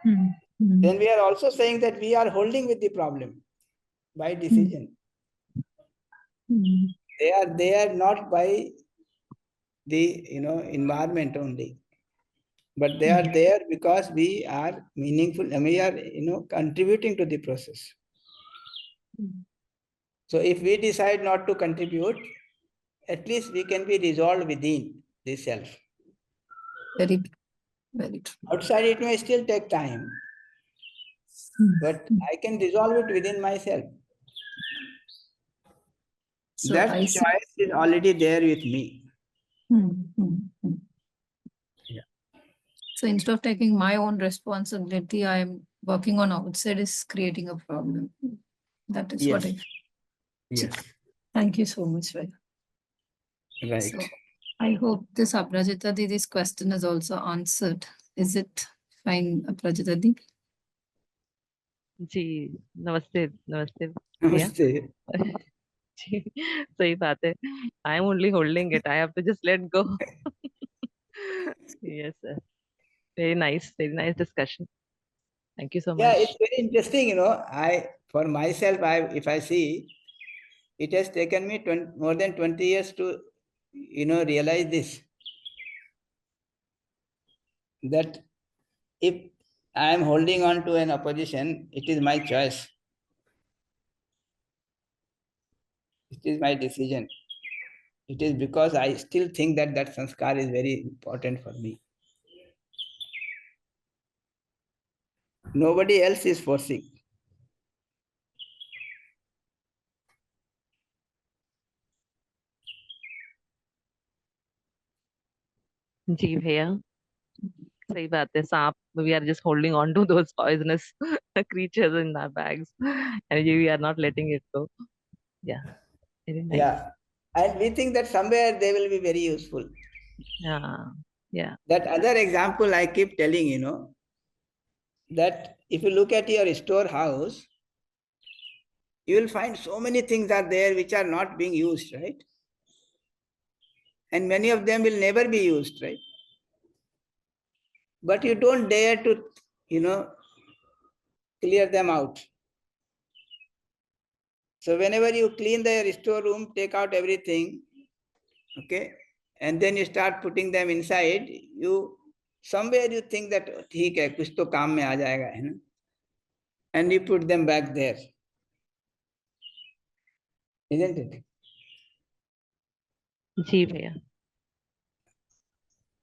Hmm. Hmm.
Then we are also saying that we are holding with the problem by decision.
Hmm.
They are not by the environment only, but they are there because we are meaningful and we are contributing to the process. So if we decide not to contribute, at least we can be resolved within the self.
Very true. Very true.
Outside it may still take time, but I can resolve it within myself.
So
That
I see.
choice is already there with me. Yeah.
So instead of taking my own responsibility, I am working on outside is creating a problem. That is what I.
Yes.
Thank you so much, Vai.
Right.
So I hope this Aprajita Didi's question is also answered. Is it fine, Aprajita Didi?
जी नमस्ते नमस्ते भैया
Namaste.
जी सही बात है I am only holding it I have to just let go yes sir very nice discussion thank you so
Yeah,
much
it's very interesting, for myself, if I see, it has taken me more than 20 years to, realize this. That if I am holding on to an opposition, it is my choice. It is my decision. It is because I still think that that sanskar is very important for me. Nobody else is forcing.
जी भैया सही बात है सांप we are just holding on to those poisonous creatures in our bags and we are not letting it go yeah very nice
Yeah. And we think that somewhere they will be very useful.
yeah
That other example I keep telling, that if you look at your storehouse, you will find so many things are there which are not being used, right? And many of them will never be used, right? But you don't dare to, clear them out. So whenever you clean the storeroom, take out everything, okay, and then you start putting them inside, somewhere you think that ठीक है कुछ तो काम में आ जाएगा है ना, and you put them back there, isn't it?
जी भैया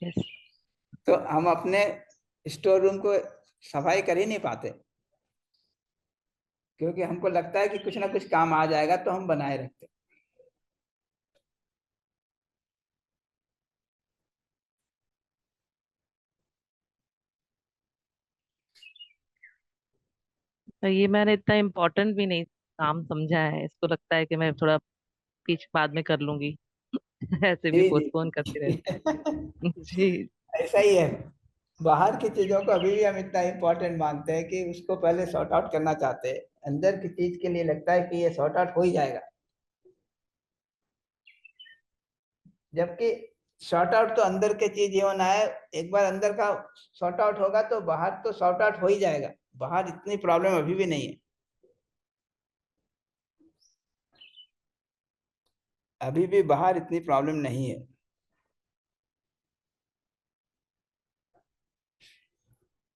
yes
तो हम अपने स्टोर रूम को सफाई कर ही नहीं पाते क्योंकि हमको लगता है कि कुछ ना कुछ काम आ जाएगा तो हम बनाए रखते.
तो ये मैंने इतना इम्पोर्टेंट भी नहीं काम समझा है इसको लगता है कि मैं थोड़ा पीछे बाद में कर लूंगी ऐसे भी
जी
पोस्टपोन करते रहते हैं। जी
ऐसा ही है। बाहर की चीजों को अभी भी हम इतना इम्पोर्टेंट मानते हैं कि उसको पहले सॉर्ट आउट करना चाहते हैं। अंदर की चीज के लिए लगता है कि ये सॉर्ट आउट हो ही जाएगा, जबकि सॉर्ट आउट तो अंदर के चीज ये होना है। एक बार अंदर का सॉर्ट आउट होगा तो बाहर तो सॉर्ट आउट हो ही जाएगा। बाहर इतनी प्रॉब्लम अभी भी नहीं है, अभी भी बाहर इतनी प्रॉब्लम नहीं है।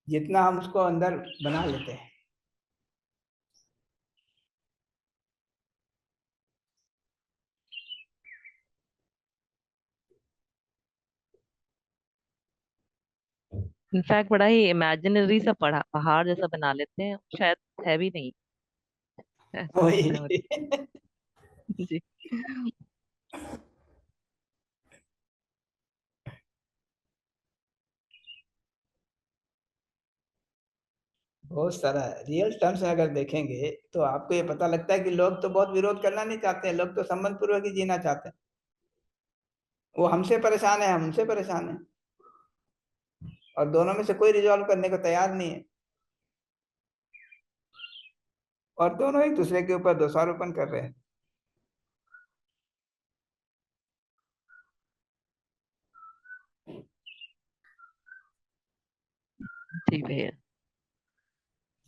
जितना हम उसको अंदर बना लेते हैं।
इनफैक्ट बड़ा ही इमेजिनरी सा पहाड़ जैसा बना लेते हैं, शायद है भी नहीं। ऐसा लगता है
वही
मुझे। जी
बहुत सारा रियल टर्म्स में अगर देखेंगे तो आपको ये पता लगता है कि लोग तो बहुत विरोध करना नहीं चाहते हैं, लोग तो संबंध पूर्वक ही जीना चाहते हैं। वो हमसे परेशान है, हम उनसे परेशान है, और दोनों में से कोई रिजॉल्व करने को तैयार नहीं है, और दोनों एक दूसरे के ऊपर दोषारोपण कर रहे हैं।
जी भैया।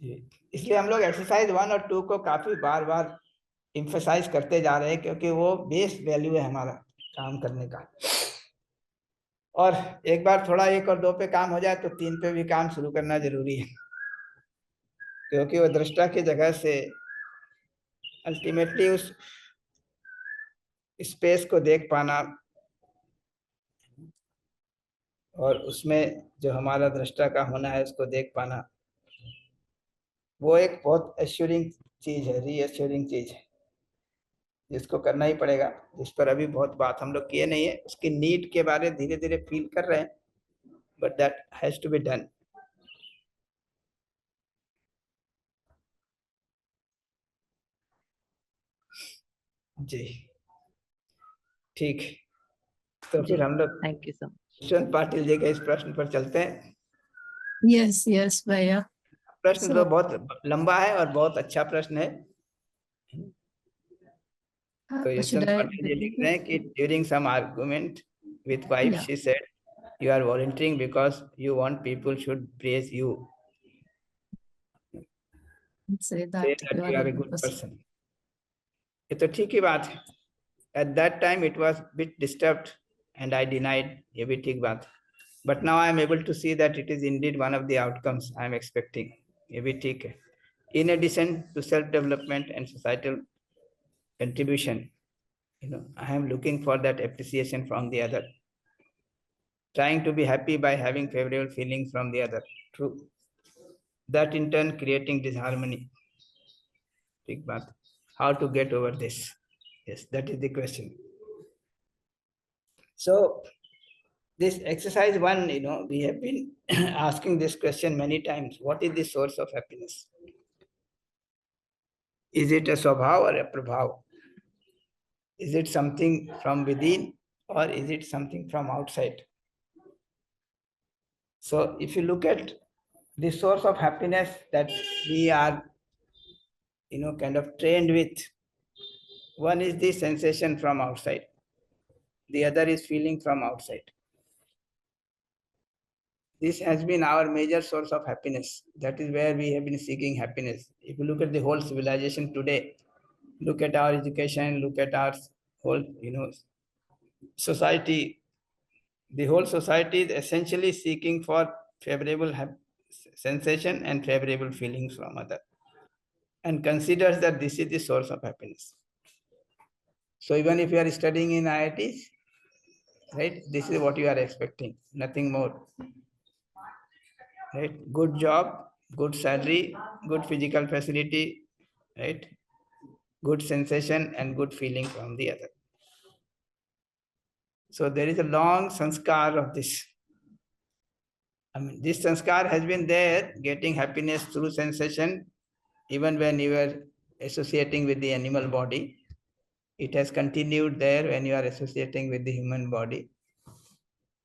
जी, इसलिए हम लोग एक्सरसाइज 1 और 2 को काफी बार बार इम्फेसाइज करते जा रहे हैं, क्योंकि वो बेस वैल्यू है हमारा काम करने का। और एक बार थोड़ा 1 और 2 पे काम हो जाए तो 3 पे भी काम शुरू करना जरूरी है, क्योंकि वो दृष्टा की जगह से अल्टीमेटली उस स्पेस को देख पाना, और उसमें जो हमारा दृष्टा का होना है उसको देख पाना, वो एक बहुत एश्योरिंग चीज है, रीएश्योरिंग चीज है, जिसको करना ही पड़ेगा। जिस पर अभी बहुत बात हम लोग किए नहीं है, उसकी नीड के बारे धीरे धीरे फील कर रहे हैं, but that has to be done. जी ठीक, तो
जी
फिर हम लोग
thank you so much.
Yashwant Patil ji के इस प्रश्न पर चलते हैं।
Yes, yes, Bhaiya.
प्रश्न तो
So,
बहुत लंबा है और बहुत अच्छा प्रश्न है। तो
should
यशवंत
I
पाटिल जी लिख
repeat
रहे
it?
हैं कि during some argument with wife
Yeah,
she said you are volunteering because you want people should praise you,
say
say
that
that
you are
you
a
are a
good
good
person.
person। ये तो ठीक ही बात है। At that time it was bit disturbed and I denied, ये भी ठीक बात है। But now I am able to see that it is indeed one of the outcomes I am expecting, ये भी ठीक है। In addition to self-development and societal contribution, I am looking for that appreciation from the other, trying to be happy by having favorable feelings from the other. True. That in turn creating disharmony. Big baat. How to get over this? Yes, that is the question. So this exercise 1, we have been asking this question many times. What is the source of happiness? Is it a swabhav or a prabhav? Is it something from within or is it something from outside? So if you look at the source of happiness that we are, kind of trained with, one is the sensation from outside. The other is feeling from outside. This has been our major source of happiness. That is where we have been seeking happiness. If you look at the whole civilization today, look at our education, look at our whole, society. The whole society is essentially seeking for favorable sensation and favorable feelings from other, and considers that this is the source of happiness. So even if you are studying in IITs, right, this is what you are expecting, nothing more. Right, good job, good salary, good physical facility, right, good sensation and good feeling from the other. So there is a long sanskar of this. I mean, this sanskar has been there, getting happiness through sensation, even when you were associating with the animal body. It has continued there when you are associating with the human body.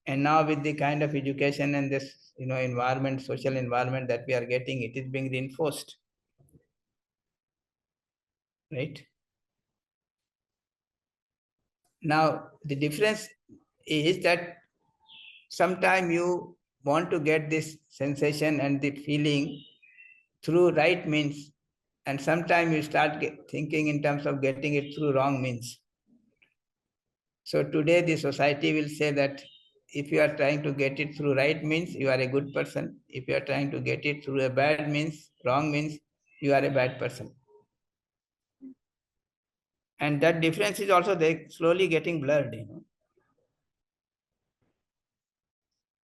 And now with the kind of education and this, environment, social environment that we are getting, it is being reinforced. Right? Now, the difference is that sometimes you want to get this sensation and the feeling through right means, and sometimes you start thinking in terms of getting it through wrong means. So today the society will say that if you are trying to get it through right means, you are a good person. If you are trying to get it through a bad means, wrong means, you are a bad person. And that difference is also slowly getting blurred.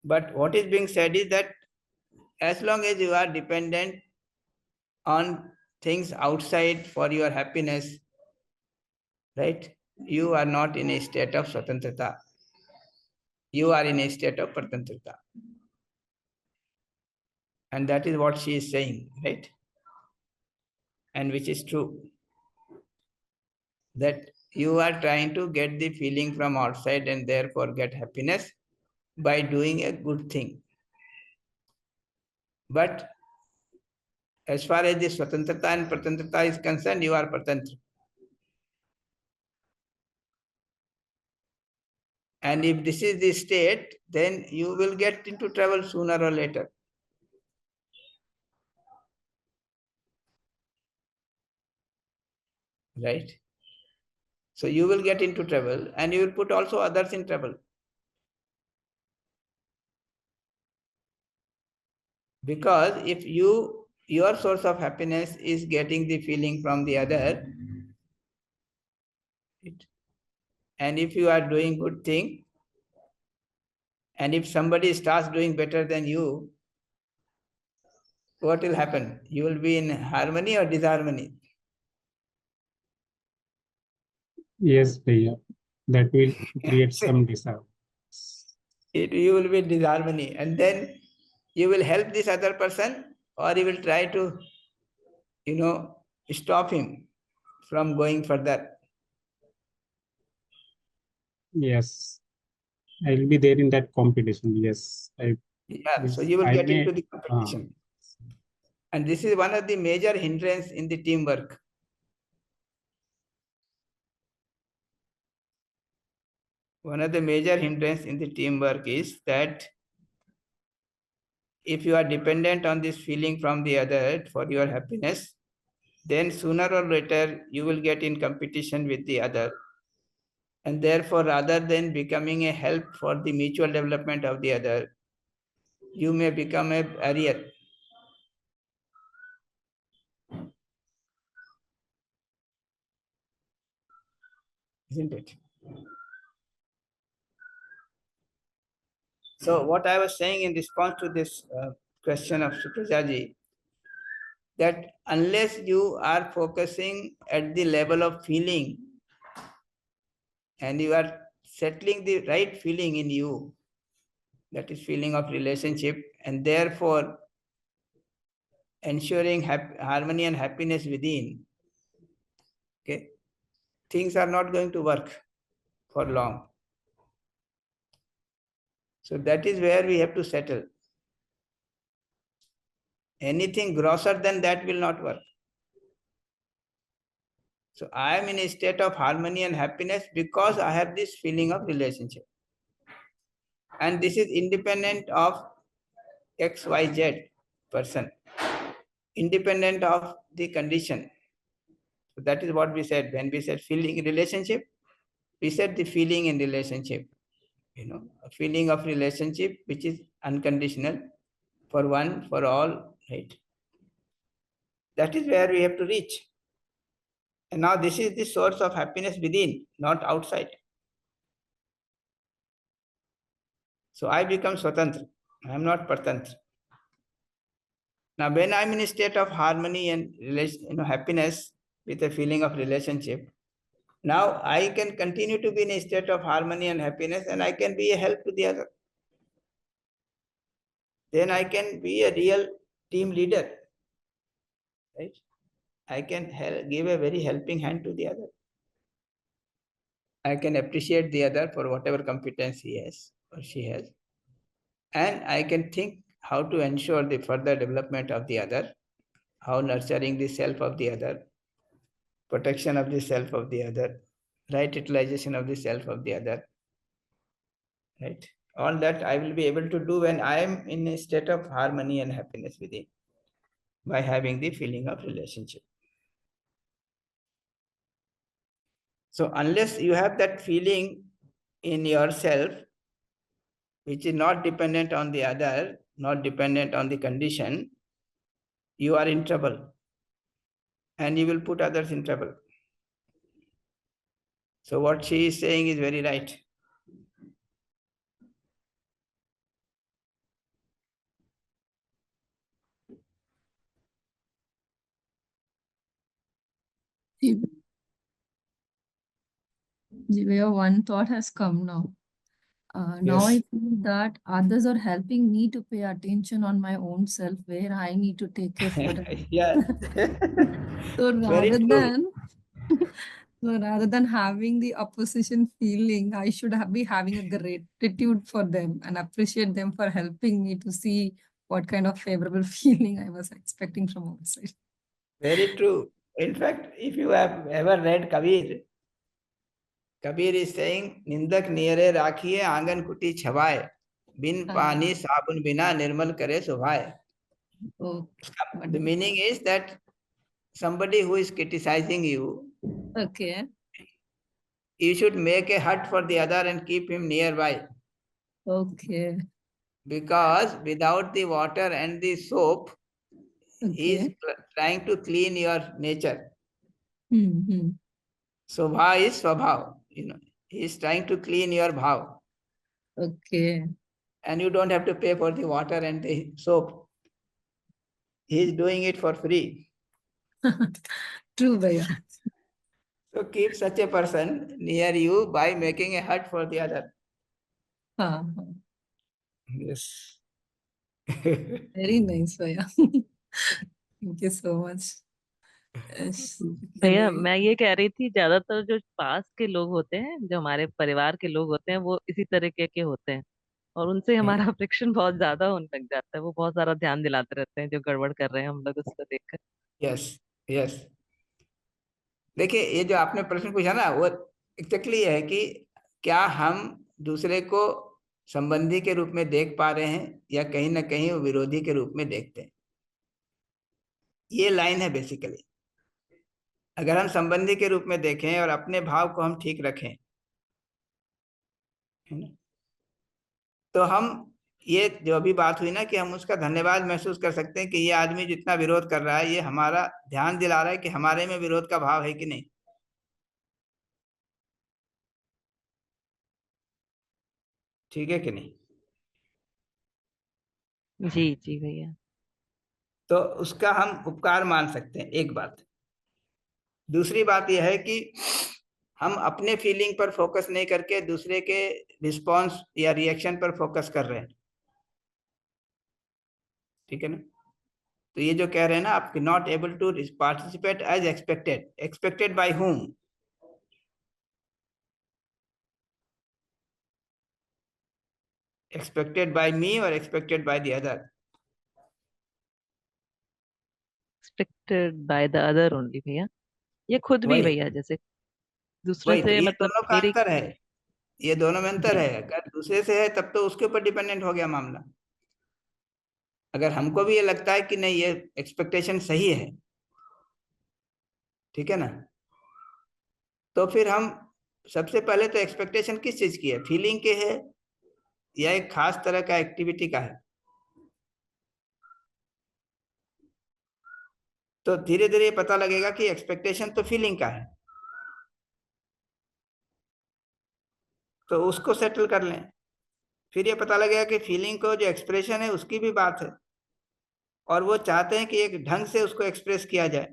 But what is being said is that as long as you are dependent on things outside for your happiness, right, you are not in a state of swatantrata. You are in a state of partantrata. And that is what she is saying, right? And which is true. That you are trying to get the feeling from outside and therefore get happiness by doing a good thing. But as far as the swatantrata and partantrata is concerned, you are partantra. And if this is the state, then you will get into trouble sooner or later. Right? So you will get into trouble and you will put also others in trouble. Because if your source of happiness is getting the feeling from the other, and if you are doing good thing, and if somebody starts doing better than you, what will happen? You will be in harmony or disharmony?
Yes, Bhaiya. That will create some disorder.
You will be in disharmony, and then you will help this other person, or you will try to, stop him from going further.
Yes, I will be there in that competition. Yes,
So you will get into the
Ah.
competition. And this is one of the major hindrance in the teamwork. One of the major hindrance in the teamwork is that if you are dependent on this feeling from the other for your happiness, then sooner or later you will get in competition with the other. And therefore, rather than becoming a help for the mutual development of the other, you may become a barrier. Isn't it? So what I was saying in response to this question of Suprajaji, that unless you are focusing at the level of feeling and you are settling the right feeling in you, that is feeling of relationship, and therefore ensuring harmony and happiness within, okay, things are not going to work for long. So that is where we have to settle. Anything grosser than that will not work. So I am in a state of harmony and happiness because I have this feeling of relationship. And this is independent of XYZ person, independent of the condition. So that is what we said. When we said feeling in relationship, we said the feeling in relationship. A feeling of relationship which is unconditional for one, for all, right? That is where we have to reach. And now this is the source of happiness within, not outside. So I become Swatantra. I am not Partantra. Now when I am in a state of harmony and happiness with a feeling of relationship, now I can continue to be in a state of harmony and happiness, and I can be a help to the other. Then I can be a real team leader, right? I can give a very helping hand to the other. I can appreciate the other for whatever competence he has or she has. And I can think how to ensure the further development of the other, how nurturing the self of the other, protection of the self of the other, right utilization of the self of the other, right? All that I will be able to do when I am in a state of harmony and happiness within, by having the feeling of relationship. So unless you have that feeling in yourself, which is not dependent on the other, not dependent on the condition, you are in trouble and you will put others in trouble. So what she is saying is very right.
Jivya, one thought has come now. Now I
Yes.
feel that others are helping me to pay attention on my own self, where I need to take effort.
Yeah.
So
Very
rather
true.
than so rather than having the opposition feeling, I should be having a gratitude for them and appreciate them for helping me to see what kind of favorable feeling I was expecting from outside.
Very true. In fact, if you have ever read Kabir, Kabir is saying, Nindak niyare rakhiye aangan kuti chhawaye, bin pani sabun bina nirmal kare subhaye.
Oh,
The meaning is that somebody who is criticizing you,
okay.
you should make a hut for the other and keep him nearby.
Okay.
Because without the water and the soap, he is
Okay.
trying to clean your nature.
Mm-hmm.
Subha is swabhav. He is trying to clean your bhav.
Okay.
And you don't have to pay for the water and the soap. He is doing it for free.
True, Bhaiya.
So keep such a person near you by making a hut for the other.
Uh-huh.
Yes.
Very nice, Bhaiya. Thank you so much. Yes.
भैया
Really.
मैं ये कह रही थी, ज्यादातर जो पास के लोग होते हैं, जो हमारे परिवार के लोग होते हैं, वो इसी तरीके के होते हैं और उनसे हमारा फ्रिक्शन बहुत ज्यादा होने लग जाता है। वो बहुत सारा ध्यान दिलाते रहते हैं जो गड़बड़ कर रहे हैं हम लोग उसको देखकर।
Yes yes. देखिए, ये जो आपने प्रश्न पूछा ना, वो एग्जैक्टली है कि क्या हम दूसरे को संबंधी के रूप में देख पा रहे हैं या कहीं ना कहीं वो विरोधी के रूप में देखते हैं। ये लाइन है बेसिकली। अगर हम संबंधी के रूप में देखें और अपने भाव को हम ठीक रखें, है ना, तो हम ये जो अभी बात हुई ना कि हम उसका धन्यवाद महसूस कर सकते हैं कि ये आदमी जितना विरोध कर रहा है, ये हमारा ध्यान दिला रहा है कि हमारे में विरोध का भाव है कि नहीं। ठीक है कि नहीं?
जी जी भैया।
तो उसका हम उपकार मान सकते हैं, एक बात। दूसरी बात यह है कि हम अपने फीलिंग पर फोकस नहीं करके दूसरे के रिस्पॉन्स या रिएक्शन पर फोकस कर रहे हैं। ठीक है ना? तो ये जो कह रहे हैं ना, आप not able to participate as expected, expected by whom? Expected by me or expected by the other?
Expected by the other only भैया। ये खुद भी
वही
भैया, जैसे दूसरे
वही तो
से
ये
मतलब
दोनों का
मेरी।
अंतर है। ये दोनों में अंतर
जी
है। अगर दूसरे से है तब तो उसके ऊपर डिपेंडेंट हो गया मामला। अगर हमको भी ये लगता है कि नहीं, ये एक्सपेक्टेशन सही है, ठीक है ना, तो फिर हम सबसे पहले तो एक्सपेक्टेशन किस चीज की है? फीलिंग के है या एक खास तरह का एक्टिविटी का है? तो धीरे धीरे पता लगेगा कि एक्सपेक्टेशन तो फीलिंग का है, तो उसको सेटल कर लें। फिर ये पता लगेगा कि फीलिंग को जो एक्सप्रेशन है उसकी भी बात है और वो चाहते हैं कि एक ढंग से उसको एक्सप्रेस किया जाए,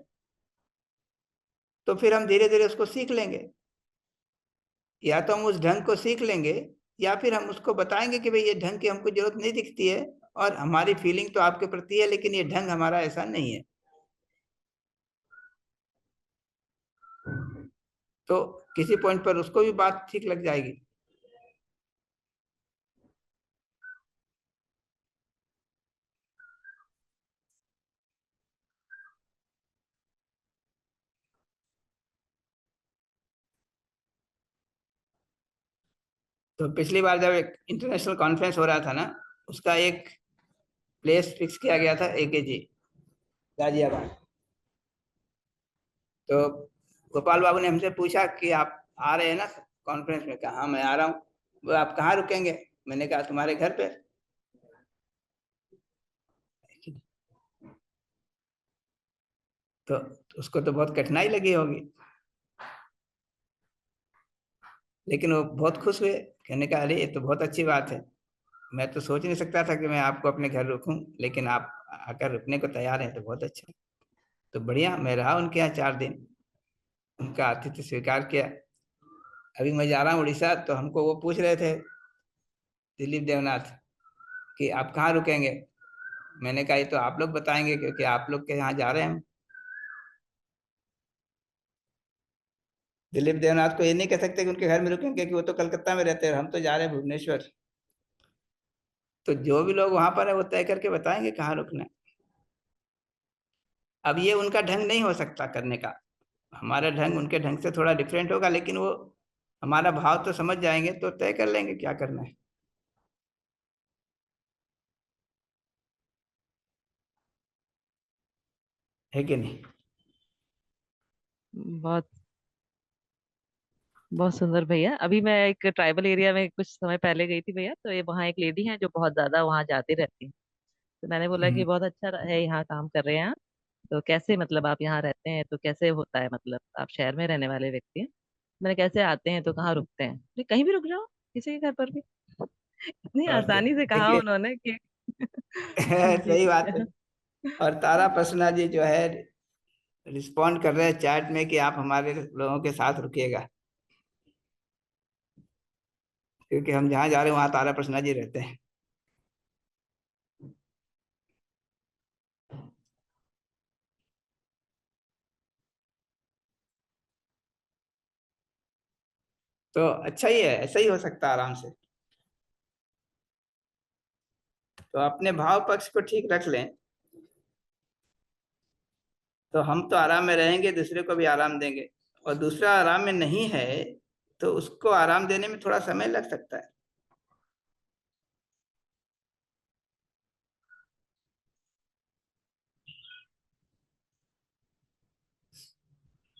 तो फिर हम धीरे धीरे उसको सीख लेंगे। या तो हम उस ढंग को सीख लेंगे या फिर हम उसको बताएंगे कि भाई ये ढंग की हमको जरूरत नहीं दिखती है और हमारी फीलिंग तो आपके प्रति है, लेकिन ये ढंग हमारा ऐसा नहीं है। तो किसी पॉइंट पर उसको भी बात ठीक लग जाएगी। तो पिछली बार जब एक इंटरनेशनल कॉन्फ्रेंस हो रहा था ना, उसका एक प्लेस फिक्स किया गया था AKG गाजियाबाद। तो गोपाल बाबू ने हमसे पूछा कि आप आ रहे हैं ना कॉन्फ्रेंस में? कहा हाँ मैं आ रहा हूँ। वो आप कहाँ रुकेंगे? मैंने कहा तुम्हारे घर पे। तो उसको तो बहुत कठिनाई लगी होगी, लेकिन वो बहुत खुश हुए। कहने का अरे ये तो बहुत अच्छी बात है, मैं तो सोच नहीं सकता था कि मैं आपको अपने घर रुकूं, लेकिन आप आकर रुकने को तैयार हैं तो बहुत अच्छा। तो बढ़िया, मैं रहा उनके यहाँ 4 दिन, उनका आतिथ्य स्वीकार किया। अभी मैं जा रहा हूँ उड़ीसा, तो हमको वो पूछ रहे थे दिलीप देवनाथ कि आप कहाँ रुकेंगे। मैंने कहा ये तो आप लोग बताएंगे, क्योंकि आप लोग के यहाँ जा रहे हैं हम। दिलीप देवनाथ को ये नहीं कह सकते कि उनके घर में रुकेंगे, कि वो तो कलकत्ता में रहते हैं, हम तो जा रहे हैं भुवनेश्वर। तो जो भी लोग वहां पर है वो तय करके बताएंगे कहाँ रुकना है। अब ये उनका ढंग नहीं हो सकता करने का, हमारा ढंग उनके ढंग से थोड़ा डिफरेंट होगा, लेकिन वो हमारा भाव तो समझ जाएंगे, तो तय कर लेंगे क्या करना है कि नहीं?
बहुत बहुत सुंदर भैया। अभी मैं एक ट्राइबल एरिया में कुछ समय पहले गई थी भैया, तो ये वहाँ एक लेडी है जो बहुत ज्यादा वहाँ जाती रहती है। तो मैंने बोला कि
हम्म।
बहुत अच्छा है यहाँ काम कर रहे हैं आप, तो कैसे मतलब आप यहाँ रहते हैं तो कैसे होता है, मतलब आप शहर में रहने वाले व्यक्ति हैं। मैंने कैसे आते हैं तो कहाँ रुकते हैं, बोले, कहीं भी रुक जाओ, किसी के घर पर भी। इतनी
और क्या,
आसानी से कहा
देखिए
उन्होंने कि जी
सही बात है।
भैया।
और तारा प्रसन्ना जी जो है रिस्पॉन्ड कर रहे हैं चैट में कि आप हमारे लोगों के साथ रुकिएगा, क्योंकि हम जहाँ जा रहे हैं वहाँ तारा प्रसन्ना जी रहते हैं। तो अच्छा ही है, ऐसा ही हो सकता है आराम से। तो अपने भाव पक्ष को ठीक रख लें, तो हम तो आराम में रहेंगे, दूसरे को भी आराम देंगे। और दूसरा आराम में नहीं है, तो उसको आराम देने में थोड़ा समय लग सकता है।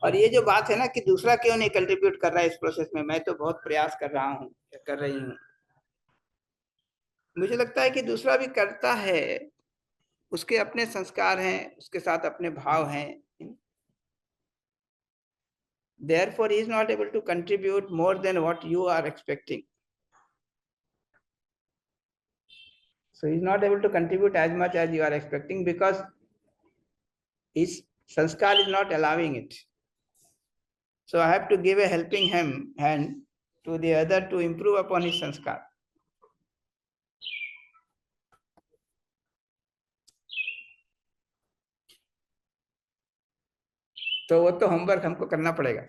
और ये जो बात है ना कि दूसरा क्यों नहीं कंट्रीब्यूट कर रहा है इस प्रोसेस में, मैं तो बहुत प्रयास कर रहा हूँ, कर रही हूँ। मुझे लगता है कि दूसरा भी करता है, उसके अपने संस्कार हैं, उसके साथ अपने भाव हैं। Therefore, he is not able to contribute more than what you are expecting. So he is not able to contribute as much as you are expecting, because his sanskar is not allowing it. So I have to give a helping hand to the other to improve upon his sanskar. तो वो तो homework हमको करना पड़ेगा।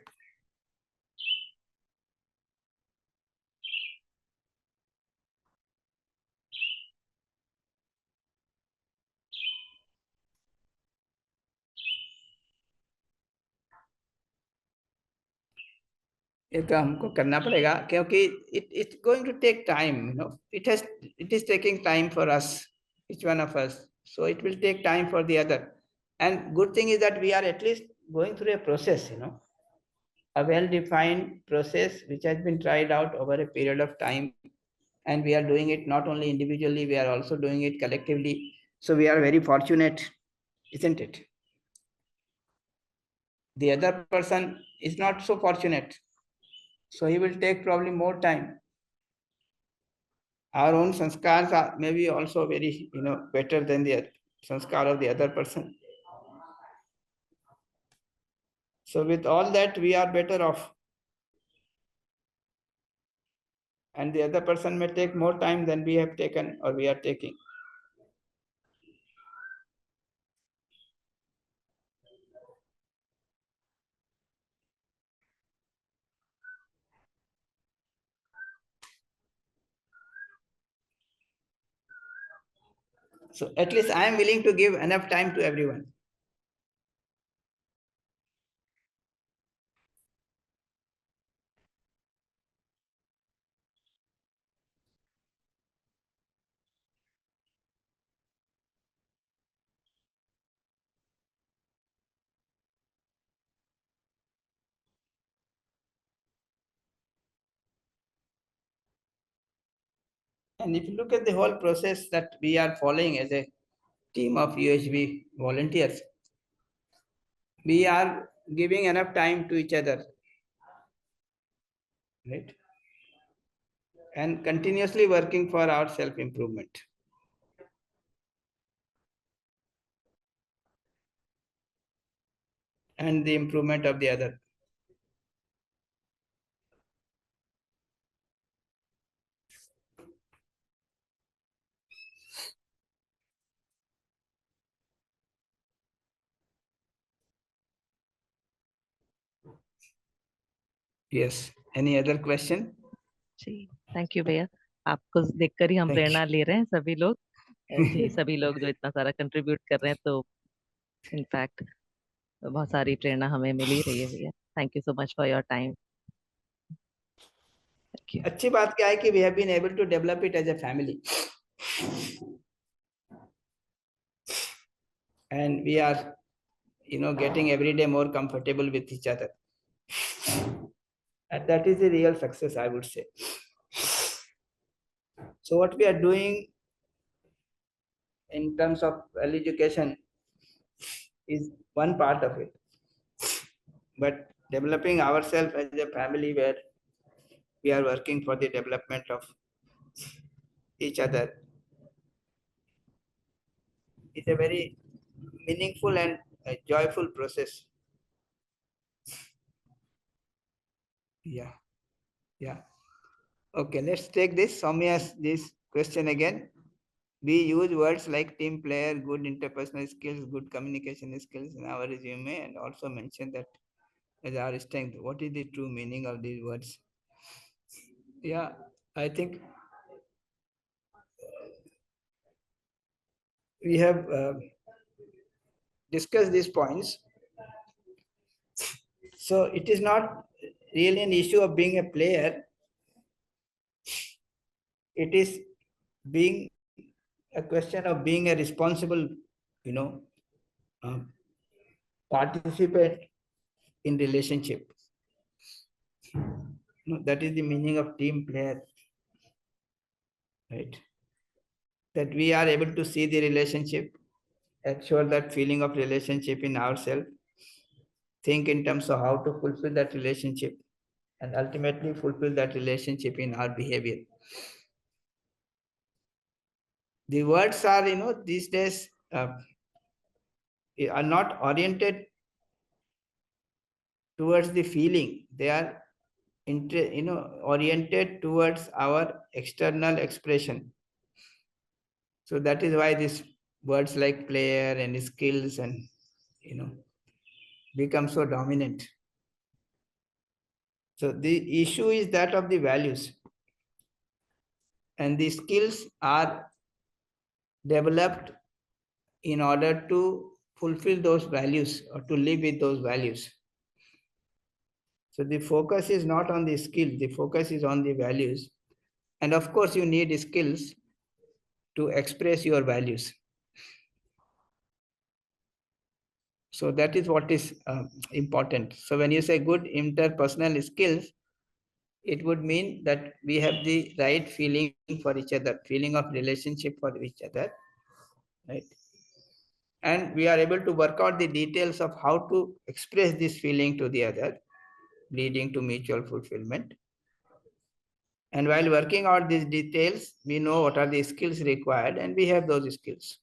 ये तो हमको करना पड़ेगा, क्योंकि it's going to take time, it is taking time for us, each one of us. So it will take time for the other. And good thing is that we are at least going through a process, a well-defined process which has been tried out over a period of time. And we are doing it not only individually, we are also doing it collectively. So we are very fortunate, isn't it? The other person is not so fortunate. So he will take probably more time. Our own sanskars are maybe also very, better than the sanskar of the other person. So with all that, we are better off. And the other person may take more time than we have taken or we are taking. So at least I am willing to give enough time to everyone. And if you look at the whole process that we are following as a team of UHB volunteers, we are giving enough time to each other, right? And continuously working for our self-improvement. And the improvement of the other. Yes. Any other question?
जी thank you भैया, आपको देखकर ही हम
Thank you.
प्रेरणा ले रहे हैं सभी लोग। जी सभी लोग जो इतना सारा कंट्रीब्यूट कर रहे हैं, तो इनफैक्ट बहुत सारी प्रेरणा हमें मिल ही रही है भैया। Thank you so much for your time. Thank you.
अच्छी बात क्या है कि we have been able to develop it as a family. And we are, getting every day more comfortable with each other. And that is the real success, I would say. So what we are doing in terms of early education is one part of it. But developing ourselves as a family where we are working for the development of each other is a very meaningful and joyful process. Yeah. Okay, let's take this Soumya's this question again. We use words like team player, good interpersonal skills, good communication skills in our resume, and also mention that as our strength. What is the true meaning of these words? Yeah, I think we have discussed these points. So it is not really an issue of being a player. It is being a question of being a responsible, participant in relationship. That is the meaning of team player, right? That we are able to see the relationship, ensure that feeling of relationship in ourselves, think in terms of how to fulfill that relationship, and ultimately fulfill that relationship in our behavior. The words are, these days are not oriented towards the feeling. They are, oriented towards our external expression. So that is why these words like player and skills and, become so dominant. So the issue is that of the values. And the skills are developed in order to fulfill those values or to live with those values. So the focus is not on the skill, the focus is on the values. And of course, you need skills to express your values. So that is what is important. So when you say good interpersonal skills, it would mean that we have the right feeling for each other, feeling of relationship for each other, right? And we are able to work out the details of how to express this feeling to the other, leading to mutual fulfillment. And while working out these details, we know what are the skills required, and we have those skills.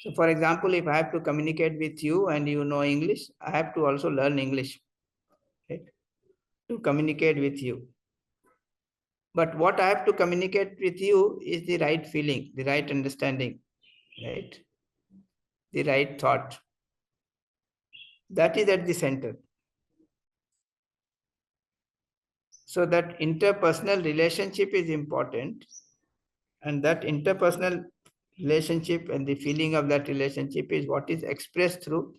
So for example, if I have to communicate with you and you know English, I have to also learn English, right, to communicate with you. But what I have to communicate with you is the right feeling, the right understanding, right? The right thought. That is at the center. So that interpersonal relationship is important. And that interpersonal relationship and the feeling of that relationship is what is expressed through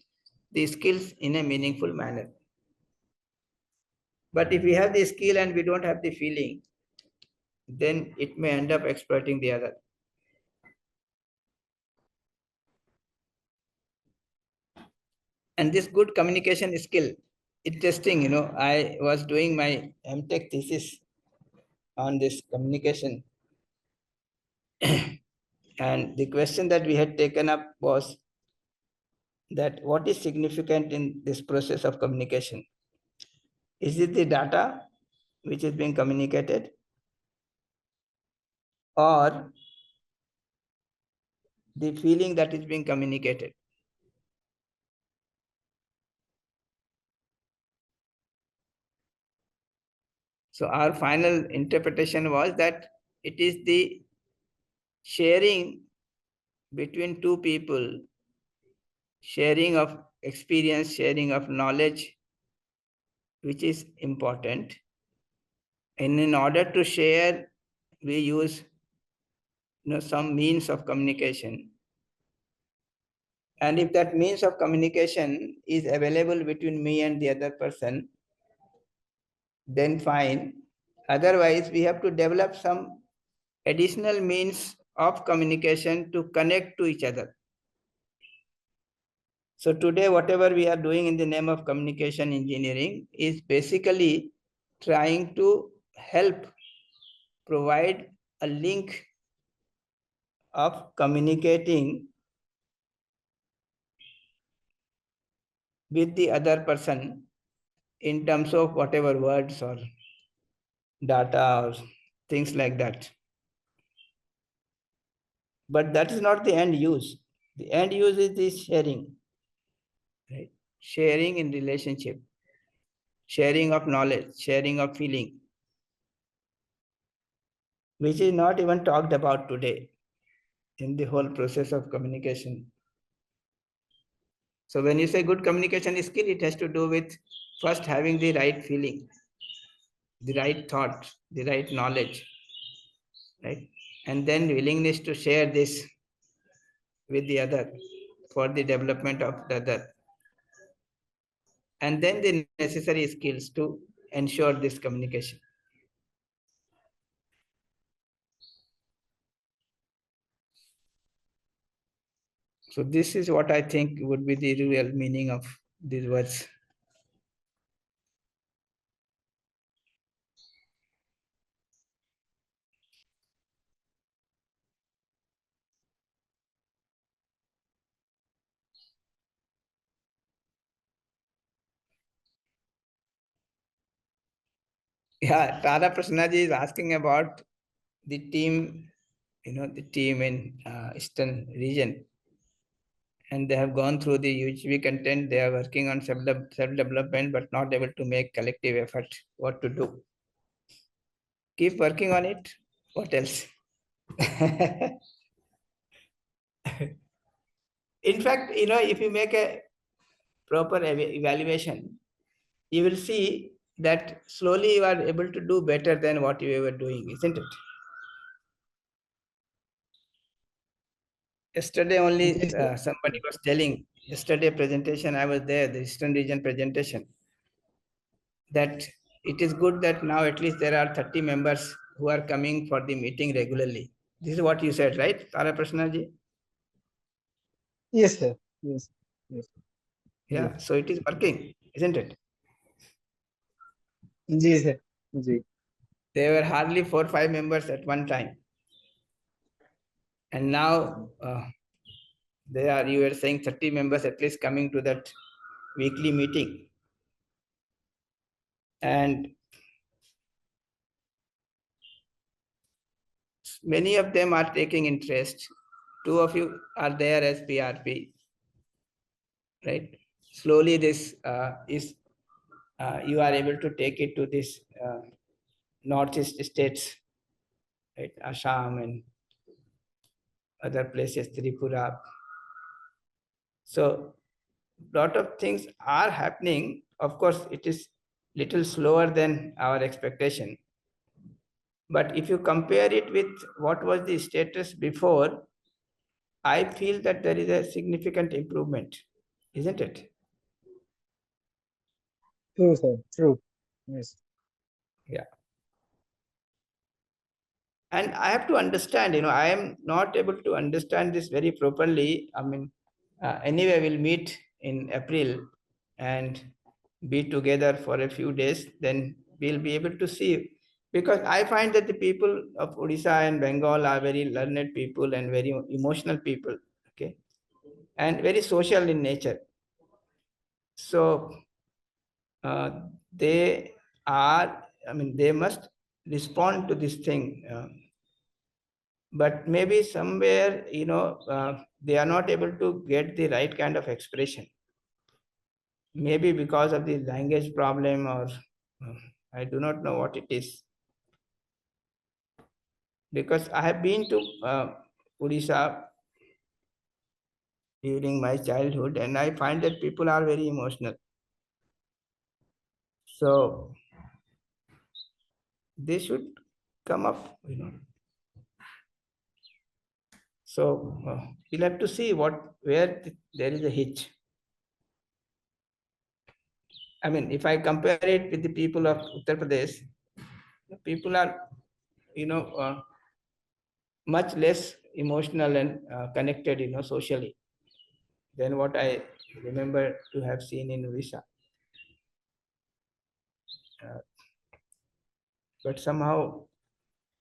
the skills in a meaningful manner. But if we have the skill and we don't have the feeling, then it may end up exploiting the other. And this good communication skill, interesting, I was doing my MTech thesis on this communication. And the question that we had taken up was that what is significant in this process of communication? Is it the data which is being communicated, or the feeling that is being communicated? So our final interpretation was that it is the sharing between two people, sharing of experience, sharing of knowledge, which is important. And in order to share, we use some means of communication. And if that means of communication is available between me and the other person, then fine. Otherwise, we have to develop some additional means of communication to connect to each other. So today, whatever we are doing in the name of communication engineering is basically trying to help provide a link of communicating with the other person in terms of whatever words or data or things like that. But that is not the end use. The end use is this sharing, right? Sharing in relationship, sharing of knowledge, sharing of feeling, which is not even talked about today in the whole process of communication. So when you say good communication skill, it has to do with first having the right feeling, the right thought, the right knowledge, right? And then willingness to share this with the other for the development of the other. And then the necessary skills to ensure this communication. So this is what I think would be the real meaning of these words. Yeah, Tara Prasannaji is asking about the team, the team in Eastern region. And they have gone through the UHV content. They are working on self-development, but not able to make collective effort. What to do? Keep working on it. What else? In fact, if you make a proper evaluation, you will see that slowly you are able to do better than what you were doing, isn't it? Yesterday only somebody was telling, yesterday presentation, I was there, the Eastern region presentation, that it is good that now at least there are 30 members who are coming for the meeting regularly. This is what you said, right, Tara Prasannaji?
Yes, sir. Yes. Yes.
Yeah, so it is working, isn't it?
Ji, sir. Ji.
There were hardly 4 or 5 members at one time. And now you were saying 30 members at least coming to that weekly meeting. And many of them are taking interest. 2 of you are there as PRP, right? Slowly this you are able to take it to this northeast states, right? Assam and other places, Tripura. So lot of things are happening. Of course, it is little slower than our expectation. But if you compare it with what was the status before, I feel that there is a significant improvement, isn't it?
True, sir. True. Yes.
Yeah. And I have to understand, I am not able to understand this very properly. I mean, anyway, we'll meet in April and be together for a few days, then we'll be able to see. Because I find that the people of Odisha and Bengal are very learned people and very emotional people, okay, and very social in nature. So they are, I mean, they must respond to this thing. But maybe somewhere, they are not able to get the right kind of expression. Maybe because of the language problem, or I do not know what it is. Because I have been to Odisha during my childhood, and I find that people are very emotional. So they should come up, So we'll have to see where there is a hitch. I mean, if I compare it with the people of Uttar Pradesh, the people are, much less emotional and connected, socially than what I remember to have seen in Odisha. But somehow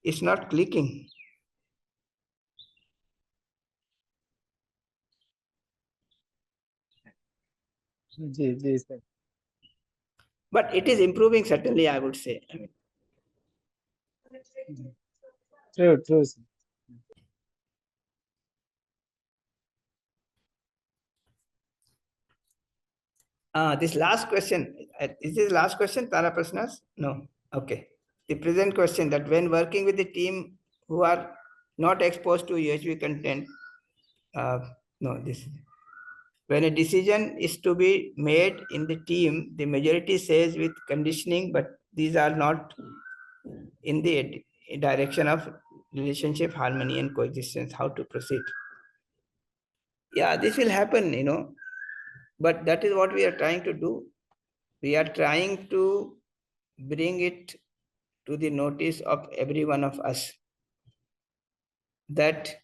it's not clicking.
Ji, sir.
But it is improving, certainly, I would say. I mean,
True, true, sir.
this last question, is this last question, Tara Prasnas? No. Okay. The present question, that when working with the team who are not exposed to UHV content, when a decision is to be made in the team, the majority says with conditioning, but these are not in the direction of relationship, harmony, and coexistence, how to proceed. Yeah, this will happen, but that is what we are trying to do. We are trying to bring it to the notice of every one of us that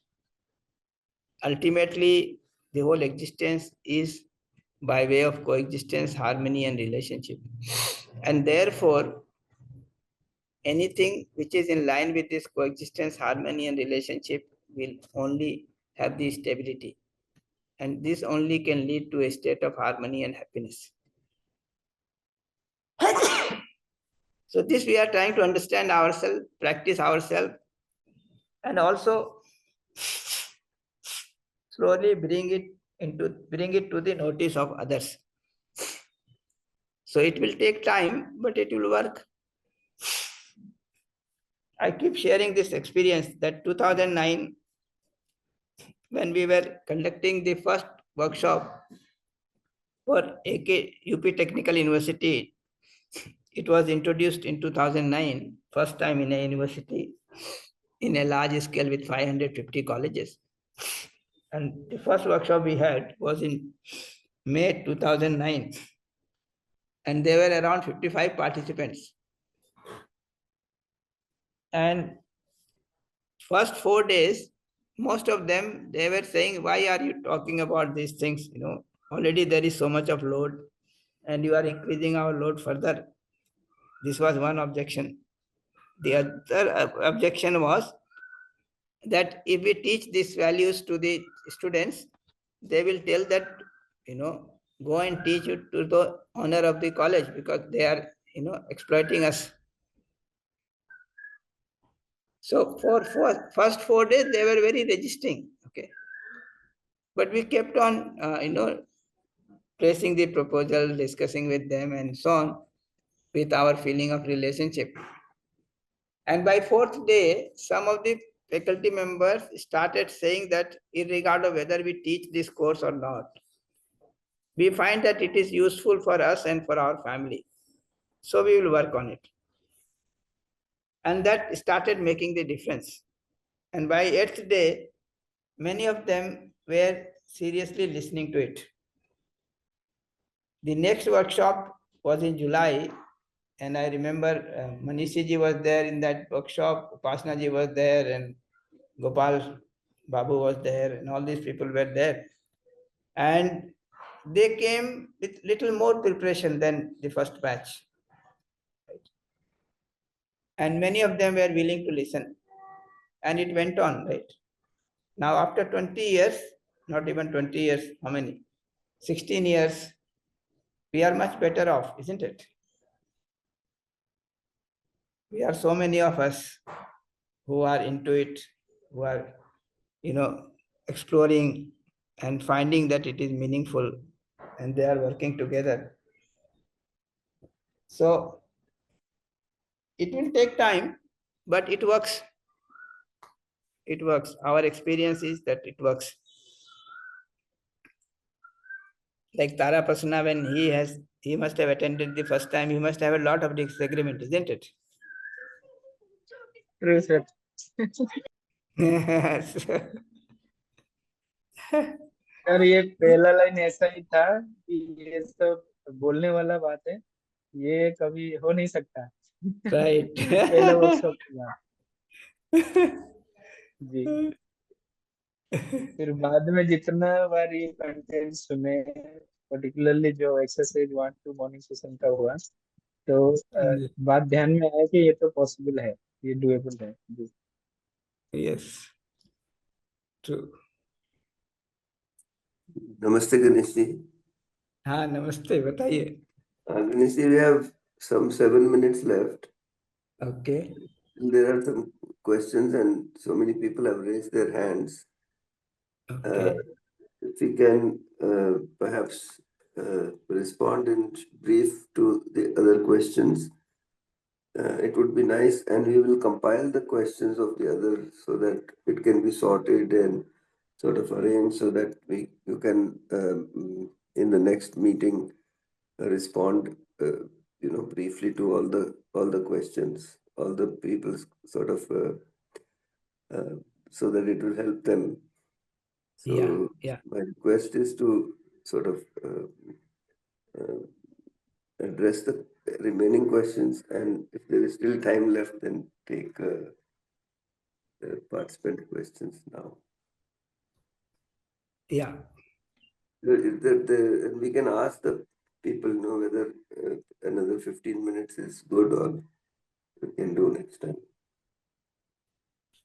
ultimately the whole existence is by way of coexistence, harmony, and relationship. And therefore, anything which is in line with this coexistence, harmony, and relationship will only have the stability. And this only can lead to a state of harmony and happiness. So this we are trying to understand ourselves, practice ourselves, and also slowly bring it to the notice of others. So it will take time, but it will work. I keep sharing this experience that 2009, when we were conducting the first workshop for AK UP Technical University, it was introduced in 2009, first time in a university in a large scale with 550 colleges. And the first workshop we had was in May 2009. And there were around 55 participants. And first 4 days, most of them, they were saying, why are you talking about these things? Already there is so much of load and you are increasing our load further. This was one objection. The other objection was that if we teach these values to the students, they will tell that, go and teach it to the owner of the college because they are, exploiting us. So for first 4 days, they were very resisting. Okay. But we kept on, placing the proposal, discussing with them and so on with our feeling of relationship. And by 4th day, some of the faculty members started saying that irregardless of whether we teach this course or not, we find that it is useful for us and for our family. So we will work on it. And that started making the difference. And by 8th day, many of them were seriously listening to it. The next workshop was in July, and I remember Manishi ji was there in that workshop, Upasana ji was there, and Gopal Babu was there, and all these people were there. And they came with little more preparation than the first batch. And many of them were willing to listen. And it went on, right? Now, after 20 years, not even 20 years, how many? 16 years, we are much better off, isn't it? We are so many of us who are into it, who are, exploring and finding that it is meaningful, and they are working together. So it will take time, but it works. It works. Our experience is that it works. Like Tara Prasanna, when he must have attended the first time, he must have a lot of disagreement, isn't it?
True, sir. Sir ये पहला line ऐसा ही था कि ये सब बोलने वाला बात है, ये कभी हो नहीं सकता।
Right.
पहला वर्कशॉप के बाद जी, फिर बाद में जितना बार ये कंटेंट सुने, पर्टिकुलरली जो एक्सरसाइज 1 2 मॉर्निंग सेशन का हुआ, तो बात ध्यान में आया कि ये तो पॉसिबल है, ये डुएबल है जी।
Yes. True.
Namaste, Ganesh ji.
हाँ नमस्ते, बताइए.
Ganesh ji, we have some 7 minutes left.
Okay.
There are some questions and so many people have raised their hands.
Okay.
If we can perhaps respond in brief to the other questions, it would be nice, and we will compile the questions of the others so that it can be sorted and sort of arranged so that you can in the next meeting respond briefly to all the questions, all the people's sort of so that it will help them. So
Yeah.
my request is to sort of address the remaining questions, and if there is still time left, then take the participant questions now.
Yeah.
And we can ask the people whether another 15 minutes is good or we can do next time.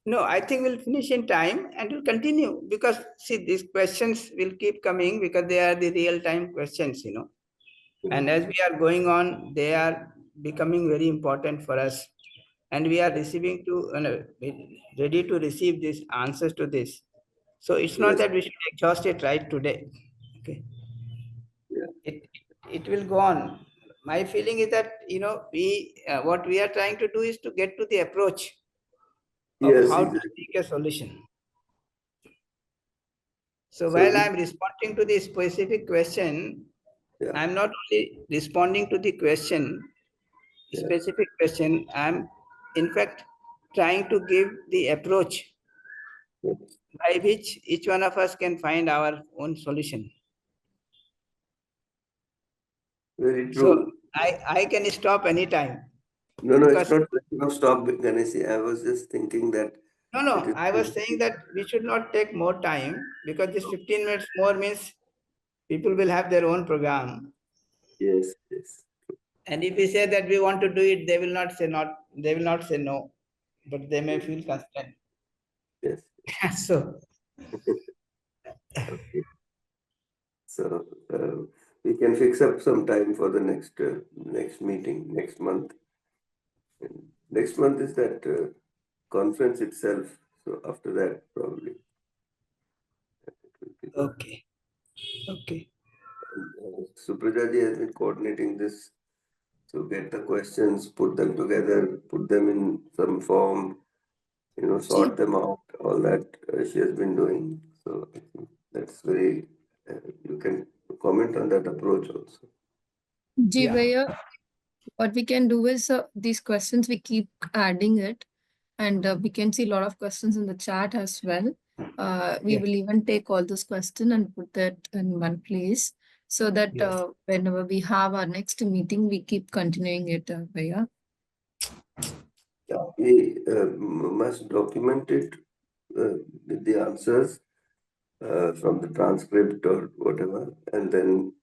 No, I think we'll finish in time and we'll continue, because see, these questions will keep coming because they are the real-time questions, And as we are going on, they are becoming very important for us. And we are ready to receive these answers to this. So it's not
Yes.
that we should exhaust it right today. Okay.
Yeah.
It will go on. My feeling is that, what we are trying to do is to get to the approach of
Yes,
how
exactly.
to seek a solution. So
So
while
we-
I'm responding to the specific question,
Yeah.
I'm not only responding to the question,
Yeah.
specific question, I'm in fact trying to give the approach
Yeah.
by which each one of us can find our own solution.
Very true.
So I can stop anytime.
No, it's
because-
not question of stop, Ganesh. I was just thinking that.
No,
it is-
I was saying that we should not take more time, because this 15 minutes more means people will have their own program.
Yes.
And if we say that we want to do it, they will not say no, but they may feel constrained.
Yes.
So
Okay. So we can fix up some time for the next meeting next month. And next month is that conference itself. So after that, probably.
okay.
Supraja ji has been coordinating this. So get the questions, put them together, put them in some form, sort them out. All that she has been doing. So I think that's very. You can comment on that approach also.
Yeah.
Jivaya, what we can do is these questions, we keep adding it, and we can see a lot of questions in the chat as well. we
Yes.
will even take all those questions and put that in one place so that
Yes.
whenever we have our next meeting, we keep continuing it, Bhaiya.
Yeah, we must document it with the answers from the transcript or whatever, and then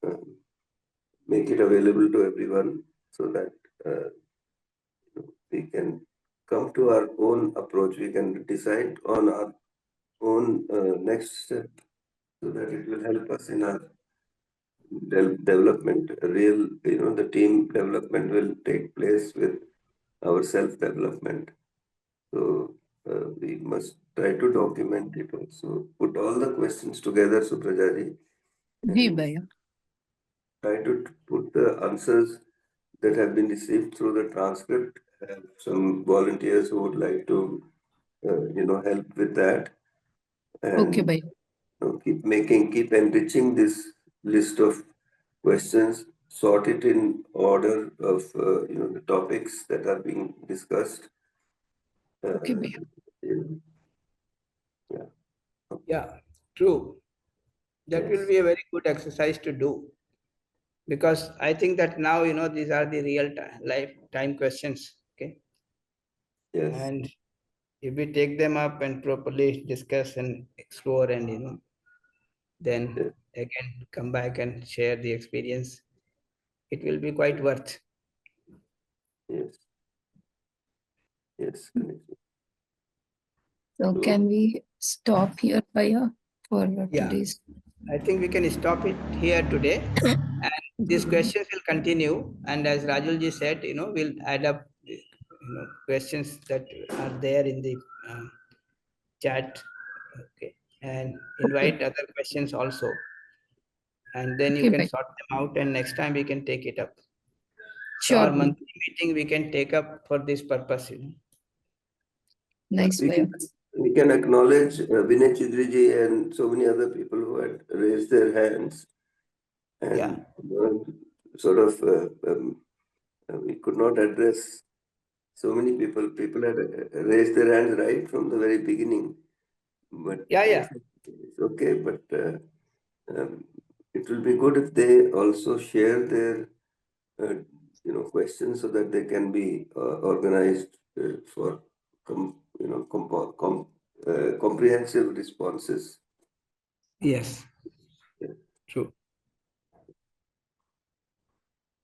make it available to everyone so that we can come to our own approach. We can decide on our own next step so that it will help us in our development. Real, the team development will take place with our self-development. So we must try to document it also. Put all the questions together, Suprajaji,
Ji,
and
Bhaiya.
try to put the answers that have been received through the transcript. Have some volunteers who would like to, help with that,
Okay,
and
Bhaiya.
keep enriching this list of questions. Sort it in order of, the topics that are being discussed.
Okay, Bhaiya.
Yeah.
Yeah, true. That will
Yes.
be a very good exercise to do, because I think that now, these are the real lifetime questions. Okay.
Yes.
And if we take them up and properly discuss and explore and, then
Yes.
again come back and share the experience, it will be quite worth.
Yes. Yes.
So
So,
can we stop here, Bhaiya, for
Yeah.
today's?
I think we can stop it here today. And these questions will continue. And as Rajulji said, we'll add up questions that are there in the chat. Okay. And invite other questions also. And then you
Okay,
can
Bhaiya.
sort them out, and next time we can take it up. So
Sure,
our
Bhaiya.
monthly meeting we can take up for this purpose.
Nice,
we
Bhaiya.
can acknowledge Vinay Chidriji and so many other people who had raised their hands,
Yeah.
and sort of we could not address so many people. People had raised their hands right from the very beginning, but
Yeah.
it's okay. But it will be good if they also share their questions so that they can be organized for comprehensive responses.
Yes.
Yeah.
True.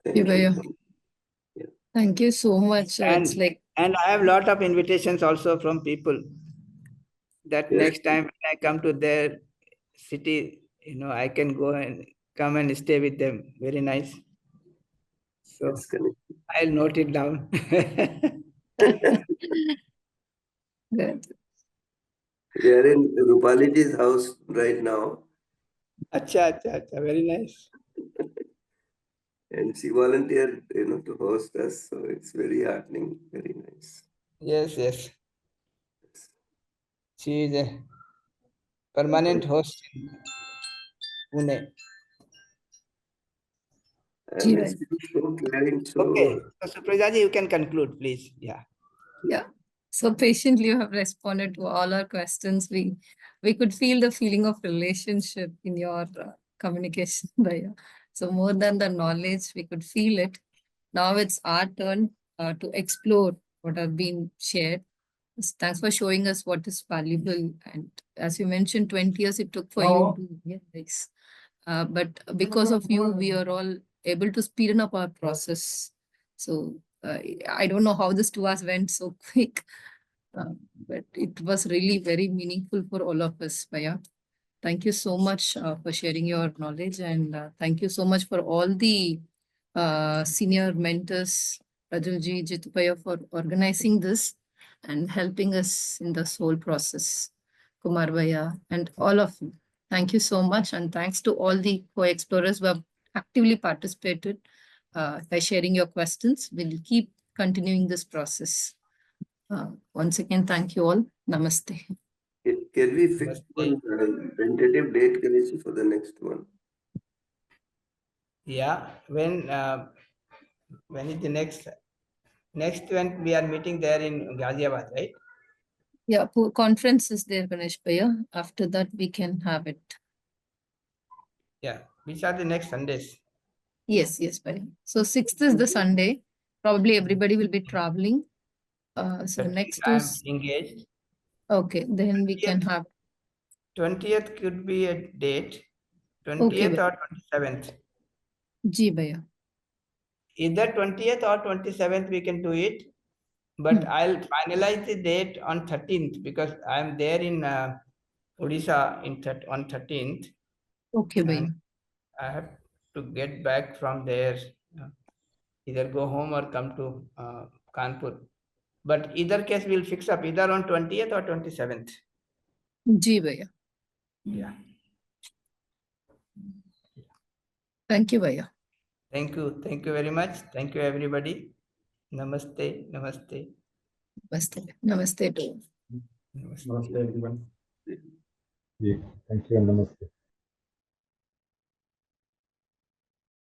Thank
Okay,
you.
Bhaiya. Thank you so much. It's like,
And I have a lot of invitations also from people that
Yes.
next time when I come to their city, I can go and come and stay with them. Very nice. So
Yes, correct.
I'll note it down.
good.
We are in Rupaliji's house right now,
Acha. Very nice.
and she volunteered, to host us. So it's very heartening, very nice.
Yes. She is a permanent host in Pune.
And it's been so caring. So
Okay. So Suprajaji, you can conclude, please. Yeah.
Yeah. So patiently you have responded to all our questions. We could feel the feeling of relationship in your communication, Bhaiya. So more than the knowledge, we could feel it. Now it's our turn to explore what have been shared. Thanks for showing us what is valuable. And as you mentioned, 20 years it took for you to realize. But because of you, we are all able to speeden up our process. So I don't know how this 2 hours went so quick, but it was really very meaningful for all of us, Bhaiya. Thank you so much for sharing your knowledge, and thank you so much for all the senior mentors, Rajulji, Jitu Bhaiya, for organizing this and helping us in this whole process. Kumar Bhaiya and all of you. Thank you so much, and thanks to all the co-explorers who have actively participated by sharing your questions. We'll keep continuing this process. Once again, thank you all. Namaste.
can we fix one tentative date, Ganesh, for the next one?
Yeah. When is the next when we are meeting there in Ghaziabad, right?
Yeah, conference is there, Ganesh Bhaiya. After that, we can have it.
Yeah, which are the next Sundays?
Yes, Bhaiya. So 6th is the Sunday. Probably everybody will be traveling. So
30th
next
I'm
is,
engaged.
okay, then we can have,
20th could be a date.
okay,
20th or 27th.
Ji Bhaiya.
Either 20th or 27th we can do it. But
Hmm.
I'll finalize the date on 13th because I'm there in Odisha on 13th.
Okay,
And
Bhaiya.
I have to get back from there, either go home or come to Kanpur. But either case, we'll fix up either on 20th or 27th.
Ji Bhaiya.
Yeah.
Thank you, Bhaiya.
Thank you. Thank you very much. Thank you, everybody. Namaste. Namaste.
Namaste. Namaste to you.
Namaste.
Namaste everyone. Yeah, thank you and namaste.